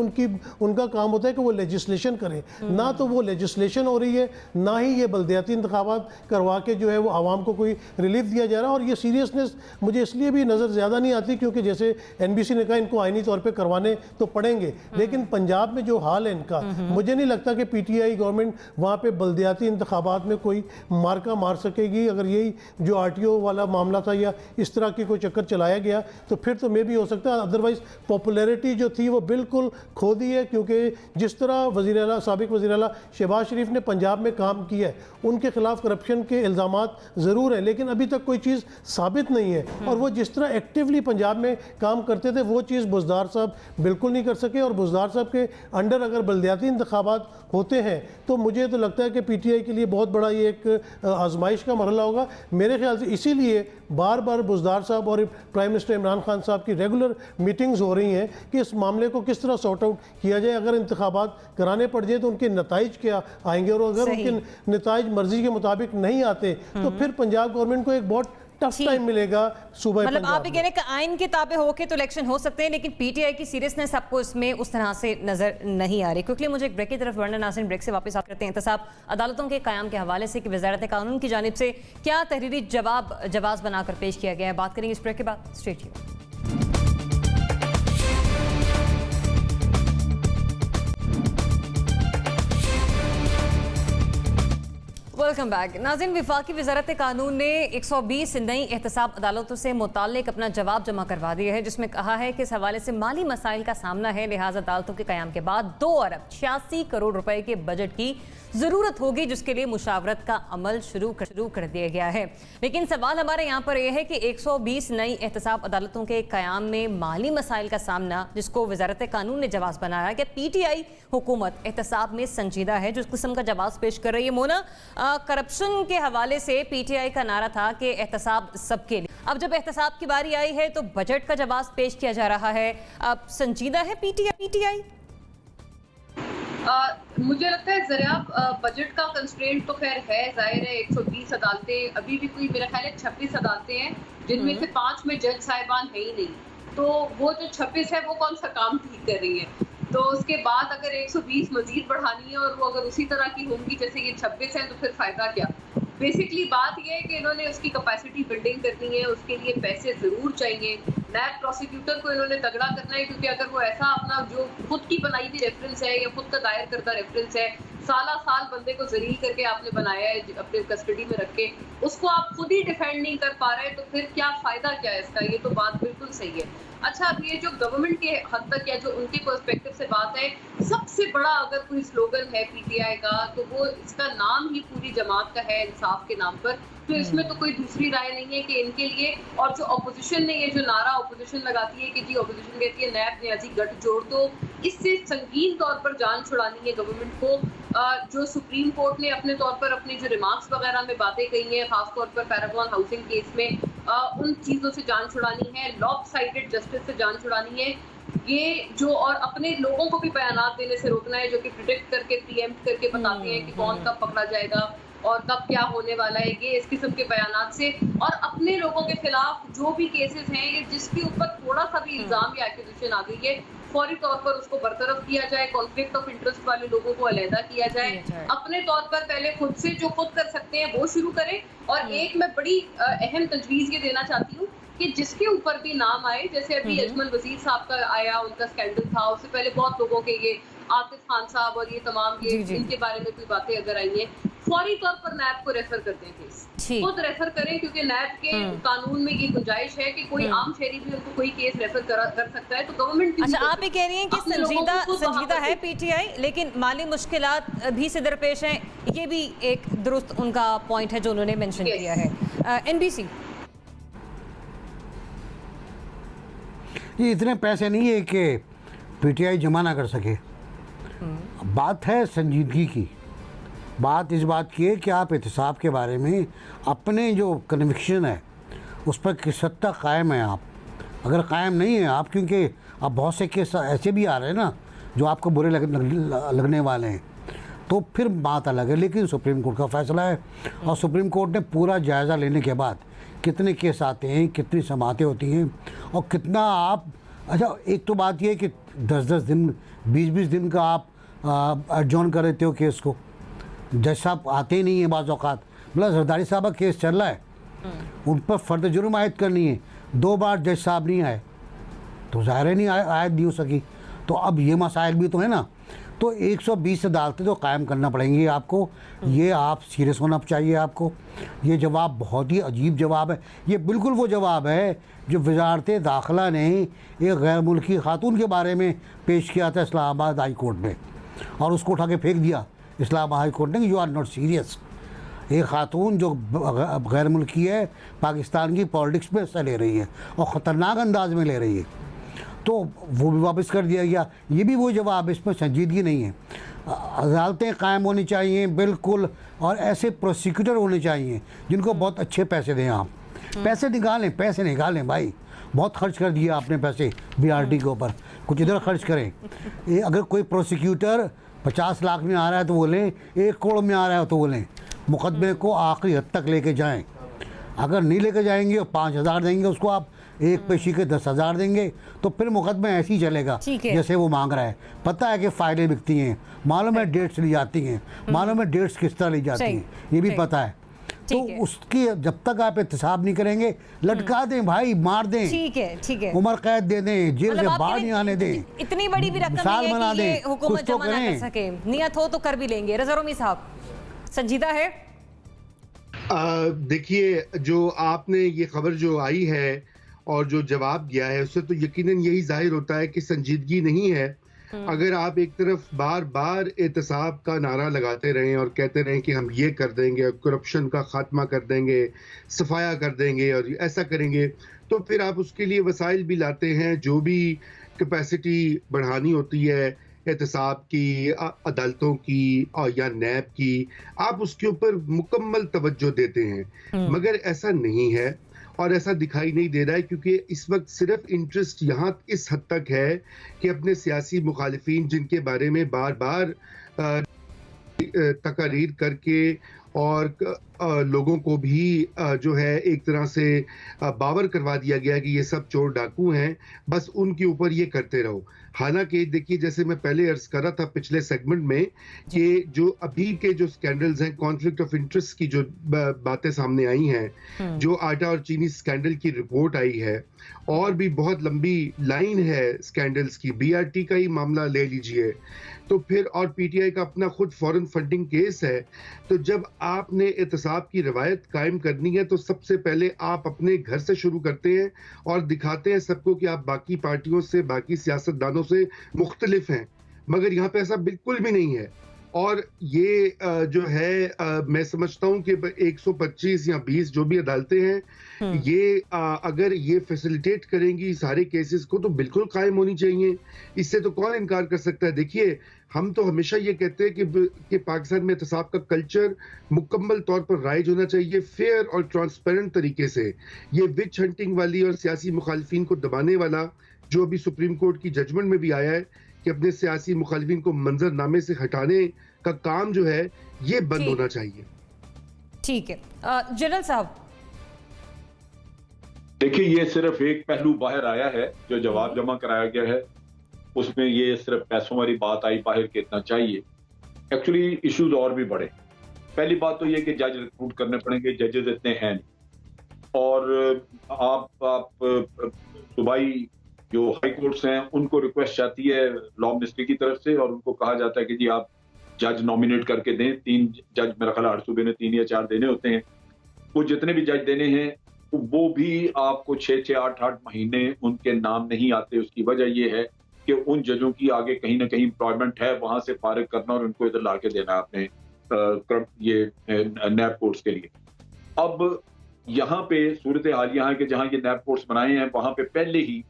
Speaker 6: उनका काम होता है कि वो लेजिस्लेशन करें। ना तो वो लेजिस्लेशन हो रही है, ना ही ये बल्दियाती इंतखाबात करवा के जो है वो आवाम को कोई रिलीफ दिया जा रहा है। और ये सीरियसनेस मुझे इसलिए भी नज़र ज़्यादा नहीं आती क्योंकि जैसे NBC ने कहा इनको आइनी तौर पर करवाने तो पड़ेंगे, लेकिन पंजाब में जो हाल है इनका, मुझे नहीं लगता कि PTI गवर्नमेंट वहाँ पर बल्दियाती इंतखाबात में कोई मार्का मार सकेगी। अगर यही जो RTO वाला मामला था या इस तरह की कोई चक्कर चलाया गया तो फिर तो मे भी हो सकता है। अदरवाइज पॉपुलैरिटी जो थी वो बिल्कुल खो दी है क्योंकि जिस तरह साबिक वज़ीर आला शहबाज शरीफ ने पंजाब में काम किया है, उनके खिलाफ करप्शन के इल्ज़ामात ज़रूर हैं लेकिन अभी तक कोई चीज़ साबित नहीं है। और वो जिस तरह एक्टिवली पंजाब में काम करते थे वो चीज़ बुज़दार साहब बिल्कुल नहीं कर सके। और बुज़दार साहब के अंडर अगर बल्दियाती इंतखाबात होते हैं तो मुझे तो लगता है कि PTI के लिए बहुत बड़ा ये एक आजमाइश का मरहला होगा मेरे ख्याल से। इसीलिए बार बार बुज़दार साहब और प्राइम मिनिस्टर इमरान खान साहब की रेगुलर मीटिंग्स हो रही हैं कि इस मामले को किस तरह सॉर्ट आउट किया जाए। अगर इंतखाबात कराने पड़ जाए तो उनके नताइज क्या आएंगे और अगर उनके नताइज मर्जी के मुताबिक नहीं आते तो फिर पंजाब गवर्नमेंट को एक बहुत टफ टाइम मिलेगा सूबा।
Speaker 1: मतलब आप ये कह रहे हैं कि आइन के ताबे होके तो इलेक्शन हो सकते हैं लेकिन PTI की सीरियसनेस आपको इसमें उस तरह से नजर नहीं आ रही। क्विकली मुझे एक ब्रेक की तरफ बढ़ना, नाज़रीन ब्रेक से वापस आप करते हैं एहतसाब अदालतों के क़याम के हवाले से कि वज़ारत कानून की जानिब से क्या तहरीरी जवाब बनाकर पेश किया गया है। बात करेंगे इस ब्रेक के बाद। Stay tuned. Welcome back. नाज़रीन, वफाकी वज़ारत कानून ने 120 नई एहतसाब अदालतों से मुताल्लिक अपना जवाब जमा करवा दिया है जिसमें कहा है कि इस हवाले से माली मसाइल का सामना है, लिहाजा अदालतों के क़याम के बाद 2 अरब 86 करोड़ रुपए के बजट की ज़रूरत होगी जिसके लिए मुशावरत का अमल शुरू कर दिया गया है। लेकिन सवाल हमारे यहाँ पर यह है कि 120 नई एहतसाब अदालतों के क़याम में माली मसाइल का सामना जिसको वज़ारत कानून ने जवाब बनाया कि PTI हुकूमत एहतसाब में संजीदा है जो इस किस्म का जवाब पेश कर रही है। मोना, करप्शन के हवाले से PTI का नारा था कि एहतसाब सबके लिए। अब जब एहतसाब की बारी आई है तो बजट का जवाब पेश किया जा रहा है, अब संजीदा है PTI?
Speaker 3: मुझे लगता है जरा बजट का कंस्ट्रेंट तो खैर है, जाहिर है 120 अदालतें, अभी भी कोई मेरा ख्याल है 26 अदालतें हैं जिनमें से 5 में जज साहिबान है ही नहीं। तो वो जो 26 है वो कौन सा काम ठीक कर रही है। तो उसके बाद अगर 120 मजीद बढ़ानी है और वो अगर उसी तरह की होंगी जैसे ये 26 है तो फिर फायदा क्या। बेसिकली बात ये है कि इन्होंने उसकी कैपेसिटी बिल्डिंग करनी है, उसके लिए पैसे जरूर चाहिए। नैब प्रोसिक्यूटर को इन्होंने तगड़ा करना है, क्योंकि अगर वो ऐसा अपना जो खुद की बनाई हुई रेफरेंस है या खुद का दायर करता रेफरेंस है, साल बंदे को जलील करके आपने बनाया है अपने कस्टडी में रख के, उसको आप खुद ही डिफेंड नहीं कर पा रहे, तो फिर क्या फायदा क्या है इसका? ये तो बात बिल्कुल सही है। अच्छा, अब ये जो गवर्नमेंट के हद तक या जो उनके पर्सपेक्टिव से बात है, सबसे बड़ा अगर कोई स्लोगन है पीटीआई का, तो वो इसका नाम ही पूरी जमात का है, इंसाफ के नाम पर। तो इसमें तो कोई दूसरी राय नहीं है कि इनके लिए, और जो ऑपोजिशन ने ये जो नारा ऑपोजिशन लगाती है कि जी ऑपोजिशन कहती है नैब न्याजी गठ जोड़ दो, इससे संगीन तौर पर जान छुड़ानी है गवर्नमेंट को। जो सुप्रीम कोर्ट ने अपने तौर पर अपने जो रिमार्क्स वगैरह में बातें कही हैं, खासतौर पर पैरागॉन हाउसिंग केस में, उन चीज़ों से जान छुड़ानी है, लॉपसाइडेड जस्टिस से जान छुड़ानी है। ये जो, और अपने लोगों को भी बयानात देने से रोकना है जो कि प्रिडिक्ट करके प्रीएम्प्ट करके बताते हैं कि कौन कब पकड़ा जाएगा और कब क्या होने वाला है, ये इस किस्म के बयानात से, और अपने लोगों के खिलाफ जो भी केसेस हैं, ये जिसके ऊपर थोड़ा सा भी इल्जाम या एक्यूजेशन आ गई है, फौरी तौर पर उसको बरतरफ किया जाए, कॉन्फ्लिक्ट ऑफ इंटरेस्ट वाले लोगों को अलहदा किया जाए। अपने तौर पर पहले खुद से जो खुद कर सकते हैं वो शुरू करें। और एक मैं बड़ी अहम तजवीज़ ये देना चाहती हूँ कि जिसके ऊपर भी नाम आए, जैसे अभी अजमल वजीर साहब का आया, उनका स्कैंडल था, उससे पहले बहुत लोगों के, ये आतिफ खान साहब और ये तमाम ये इनके बारे में कोई बातें अगर आई हैं, फौरी तौर पर नैब को रेफर करते हैं केस, खुद रेफर करें, क्योंकि नैब के कानून में ये गुंजाइश है कि कोई आम शहरी भी उनको कोई केस रेफर कर सकता है। तो गवर्नमेंट,
Speaker 1: अच्छा, आप ये कह रही हैं कि संजीदा है पीटीआई, लेकिन माली मुश्किलात भी से दरपेश हैं, ये भी एक दुरुस्त उनका पॉइंट है जो उन्होंने मेंशन किया है। एनबीसी,
Speaker 2: ये इतने पैसे नहीं है कि पीटीआई जमा ना कर सके। बात है संजीदगी की, बात इस बात की है कि आप एहतसाब के बारे में अपने जो कन्विक्शन है उस पर किस हद तक कायम है आप। अगर कायम नहीं है आप, क्योंकि अब बहुत से केस ऐसे भी आ रहे हैं ना जो आपको बुरे लगने वाले हैं, तो फिर बात अलग है। लेकिन सुप्रीम कोर्ट का फैसला है, और सुप्रीम कोर्ट ने पूरा जायज़ा लेने के बाद कितने केस आते हैं, कितनी समातें होती हैं और कितना आप, अच्छा एक तो बात यह है कि 10-10 दिन 20-20 दिन का आप एडजॉर्न कर देते हो केस को, जज साहब आते ही नहीं है बाज़ औक़ात। मतलब जरदारी साहब का केस चल रहा है, उन पर फ़र्द जुर्म आयद करनी है, 2 बार जज साहब नहीं आए तो ज़ाहिर है नहीं आयद नहीं हो सकी। तो अब ये मसाइल भी तो है ना, तो 120 अदालतें तो कायम करना पड़ेंगी आपको। ये आप सीरियस होना चाहिए आपको। ये जवाब बहुत ही अजीब जवाब है। ये बिल्कुल वो जवाब है जो वजारत दाखिला ने एक गैर मुल्की खातून के बारे में पेश किया था इस्लामाबाद हाई कोर्ट में, और उसको उठा के फेंक दिया इस्लामाबाद हाई कोर्ट ने कि यू आर नॉट सीरियस। एक खातून जो गैर मुल्की है, पाकिस्तान की पॉलिटिक्स में हिस्सा ले रही है और ख़तरनाक अंदाज में ले रही है, तो वो भी वापस कर दिया गया। ये भी वो जवाब, इसमें संजीदगी नहीं है। अदालतें कायम होनी चाहिए बिल्कुल, और ऐसे प्रोसिक्यूटर होने चाहिए जिनको बहुत अच्छे पैसे दें। आप पैसे निकालें भाई, बहुत खर्च कर दिया आपने पैसे बीआरटी के ऊपर, कुछ इधर खर्च करें। अगर कोई प्रोसिक्यूटर 50 लाख में आ रहा है तो वो लें, 1 करोड़ में आ रहा है तो वो लें, मुकदमे को आखिरी हद तक लेके जाएं। अगर नहीं लेके जाएंगे और 5,000 देंगे उसको, आप एक पेशी के 10,000 देंगे, तो फिर मुकदमा ऐसे ही चलेगा जैसे वो मांग रहा है। पता है कि फाइलें बिकती हैं, मालूम है डेट्स ली जाती हैं, मालूम है डेट्स किस तरह ली जाती हैं, ये भी पता है। तो उसकी जब तक आप एहतसाब नहीं करेंगे, लटका दें भाई, मार दें, ठीक है, उम्र कैद दे दें, जेल से बाहर नहीं आने दें।
Speaker 1: इतनी बड़ी भी रकम नहीं है कि ये हुकूमत जमा ना कर सके, नियत हो तो कर भी लेंगे। रज़ा रूमी साहब, संजीदा है?
Speaker 5: देखिए, जो आपने ये खबर जो आई है और जो जवाब दिया है, उससे तो यकीनन यही जाहिर होता है कि संजीदगी नहीं है। अगर आप एक तरफ बार बार एहतसाब का नारा लगाते रहें और कहते रहें कि हम ये कर देंगे, करप्शन का खात्मा कर देंगे, सफाया कर देंगे और ऐसा करेंगे, तो फिर आप उसके लिए वसाइल भी लाते हैं। जो भी कैपेसिटी बढ़ानी होती है एहतसाब की, अदालतों की और या नैब की, आप उसके ऊपर मुकम्मल तवज्जो देते हैं। मगर ऐसा नहीं है और ऐसा दिखाई नहीं दे रहा है, क्योंकि इस वक्त सिर्फ इंटरेस्ट यहाँ इस हद तक है कि अपने सियासी मुखालिफिन जिनके बारे में बार बार तकरीर करके और लोगों को भी जो है एक तरह से बावर करवा दिया गया कि ये सब चोर डाकू हैं, बस उनके ऊपर ये करते रहो। हालांकि देखिए, जैसे मैं पहले अर्ज कर रहा था पिछले सेगमेंट में कि जो अभी के जो स्कैंडल्स हैं, कॉन्फ्लिक्ट ऑफ इंटरेस्ट की जो बातें सामने आई हैं, जो आटा और चीनी स्कैंडल की रिपोर्ट आई है, और भी बहुत लंबी लाइन है स्कैंडल्स की, बीआरटी का ही मामला ले लीजिए, तो फिर और पीटीआई का अपना खुद फॉरेन फंडिंग केस है। तो जब आपने एहतसाब की रवायत कायम करनी है तो सबसे पहले आप अपने घर से शुरू करते हैं और दिखाते हैं सबको कि आप बाकी पार्टियों से, बाकी सियासतदानों से मुख्तलिफ हैं, मगर यहाँ पे ऐसा बिल्कुल भी नहीं है। और ये जो है मैं समझता हूँ कि 125 या 20 जो भी अदालतें हैं, ये अगर ये फैसिलिटेट करेंगी सारे केसेस को तो बिल्कुल कायम होनी चाहिए। इससे तो कौन इनकार कर सकता है। देखिए, हम तो हमेशा ये कहते हैं कि पाकिस्तान में एहतसाब का कल्चर मुकम्मल तौर पर राइज होना चाहिए, फेयर और ट्रांसपेरेंट तरीके से। ये विच हंटिंग वाली और सियासी मुखालिफिन को दबाने वाला जो अभी सुप्रीम कोर्ट की जजमेंट में भी आया है कि अपने सियासी मुखालिफिन को मंजरनामे से हटाने का काम जो है ये बंद होना चाहिए।
Speaker 1: ठीक है जनरल साहब,
Speaker 4: देखिए, ये सिर्फ एक पहलू बाहर आया है जो जवाब जमा कराया गया है, उसमें ये सिर्फ पैसों वाली बात आई बाहर के इतना चाहिए। एक्चुअली इश्यूज और भी बड़े। पहली बात तो ये कि जज रिक्रूट करने पड़ेंगे, जजेस इतने हैं नहीं। और आप दुबई जो हाई कोर्ट्स हैं उनको रिक्वेस्ट आती है लॉ मिनिस्ट्री की तरफ से, और उनको कहा जाता है कि जी आप जज नॉमिनेट करके दें। 3 जज मेरा ख्याल हर सूबे ने 3 या 4 देने होते हैं। वो जितने भी जज देने हैं वो भी आपको 6-6, 8-8 महीने उनके नाम नहीं आते। उसकी वजह ये है कि उन जजों की आगे कहीं ना कहीं एम्प्लॉयमेंट है, वहां से फारिग करना और उनको इधर ला के देना आपने ये नैब कोर्ट्स के लिए। अब यहाँ पे सूरत हाल यहाँ है कि जहाँ ये नैब कोर्ट्स बनाए हैं वहां पे पहले ही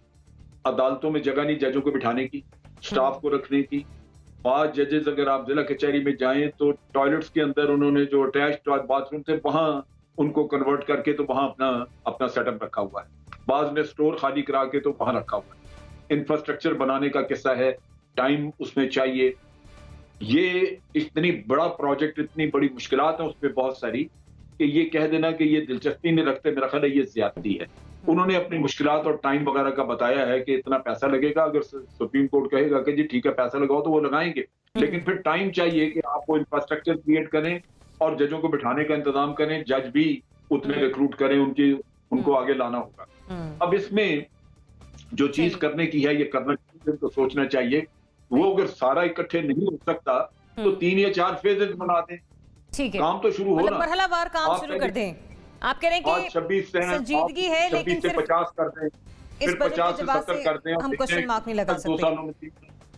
Speaker 4: अदालतों में जगह नहीं जजों को बिठाने की, स्टाफ को रखने की। 5 जजेस अगर आप जिला कचहरी में जाएं तो टॉयलेट्स के अंदर उन्होंने जो अटैच्ड बाथरूम थे वहां उनको कन्वर्ट करके तो वहां अपना सेटअप रखा हुआ है। बाज ने स्टोर खाली करा के तो वहां रखा हुआ है। इंफ्रास्ट्रक्चर बनाने का किस्सा है, टाइम उसमें चाहिए। ये इतनी बड़ा प्रोजेक्ट, इतनी बड़ी मुश्किलात है उसमें बहुत सारी, कि ये कह देना कि ये दिलचस्पी नहीं रखते, मेरा ख्याल है ये ज्यादती है। उन्होंने अपनी मुश्किलात और टाइम वगैरह का बताया है कि इतना पैसा लगेगा। अगर सुप्रीम कोर्ट कहेगा कि जी ठीक है पैसा लगाओ तो वो लगाएंगे, लेकिन फिर टाइम चाहिए कि आप वो इंफ्रास्ट्रक्चर क्रिएट करें और जजों को बिठाने का इंतजाम करें, जज भी उतने रिक्रूट करें, उनको आगे लाना होगा। अब इसमें जो चीज करने की है ये करना चाहिए, तो सोचना चाहिए। वो अगर सारा इकट्ठे नहीं हो सकता तो 3 या 4 फेजेस बना दें।
Speaker 1: ठीक है,
Speaker 4: काम तो शुरू
Speaker 1: मतलब
Speaker 4: होना,
Speaker 1: मरहलावार काम शुरू कर दें। आप कह रहे हैं कि
Speaker 4: 26 से
Speaker 1: संजीदगी है, लेकिन
Speaker 4: 50 कर दें, फिर 50 से 70 कर दें,
Speaker 1: हम क्वेश्चन मार्क नहीं लगा
Speaker 4: 2
Speaker 1: सकते।
Speaker 4: सालों में।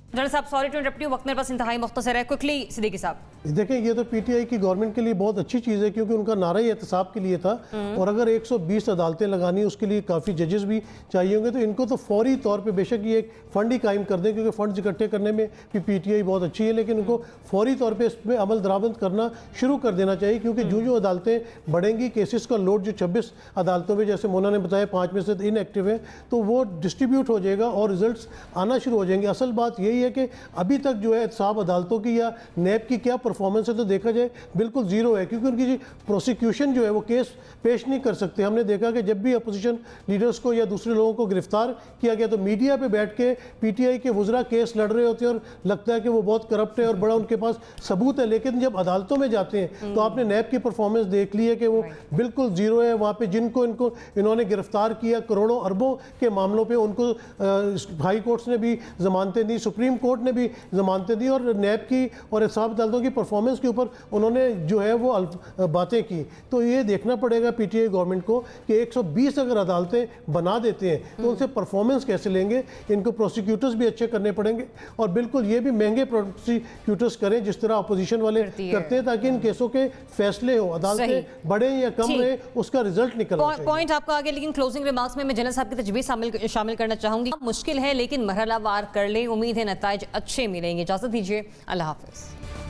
Speaker 1: जनरल साहब सॉरी टू इंटरप्ट यू, वक्त मेरे पास इंतहाई मुख्तसर है। क्विकली सिद्दीकी साहब।
Speaker 6: देखें, ये तो पीटीआई की गवर्नमेंट के लिए बहुत अच्छी चीज़ है क्योंकि उनका नारा ही एहतसाब के लिए था, और अगर 120 अदालतें लगानी उसके लिए काफ़ी जजेस भी चाहिए होंगे, तो इनको तो फौरी तौर पे बेशक ये एक फ़ंड ही कायम कर दें, क्योंकि फ़ंड्स इकट्ठे करने में भी पीटीआई बहुत अच्छी है, लेकिन उनको फौरी तौर पर इसमें अमल दरामद करना शुरू कर देना चाहिए। क्योंकि जो अदालतें बढ़ेंगी, केसेस का लोड जो 26 अदालतों में, जैसे मोना ने बताया 5 में से इनएक्टिव है, तो वो डिस्ट्रीब्यूट हो जाएगा और रिजल्ट्स आना शुरू हो जाएंगे। असल बात यही है कि अभी तक जो है एहतसाब अदालतों की या नैब की क्या परफॉर्मेंस है, तो देखा जाए बिल्कुल ज़ीरो है, क्योंकि उनकी प्रोसिक्यूशन जो है वो केस पेश नहीं कर सकते। हमने देखा कि जब भी अपोजिशन लीडर्स को या दूसरे लोगों को गिरफ्तार किया गया तो मीडिया पे बैठ के पीटीआई के वज़रा केस लड़ रहे होते हैं और लगता है कि वो बहुत करप्ट है और बड़ा उनके पास सबूत है, लेकिन जब अदालतों में जाते हैं तो आपने नैब की परफॉर्मेंस देख ली है कि वो बिल्कुल ज़ीरो है। वहाँ पर जिनको इन्होंने गिरफ्तार किया करोड़ों अरबों के मामलों पर, उनको हाई कोर्ट्स ने भी जमानतें दी, सुप्रीम कोर्ट ने भी जमानतें दी, और नैब की और एहतसाब अदालतों की परफॉर्मेंस के ऊपर उन्होंने जो है वो बातें की। तो ये देखना पड़ेगा पीटीआई गवर्नमेंट को कि 120 अगर अदालतें बना देते हैं तो उनसे परफॉर्मेंस कैसे लेंगे। इनको प्रोसिक्यूटर्स भी अच्छे करने पड़ेंगे, और बिल्कुल ये भी महंगे प्रोसिक्यूटर्स करें जिस तरह अपोजिशन वाले करते हैं, ताकि इन केसों के फैसले हो, अदालतें बढ़े या कम रहे, उसका रिजल्ट निकलना चाहिए।
Speaker 1: पॉइंट आपका आगे, लेकिन क्लोजिंग रिमार्क्स में मैं जनरल साहब की तजवीज़ शामिल करना चाहूंगी। मुश्किल है लेकिन मरहलावार कर लें, उम्मीद है नताइज अच्छे मिलेंगे। इजाजत दीजिए, अल्लाह हाफिज।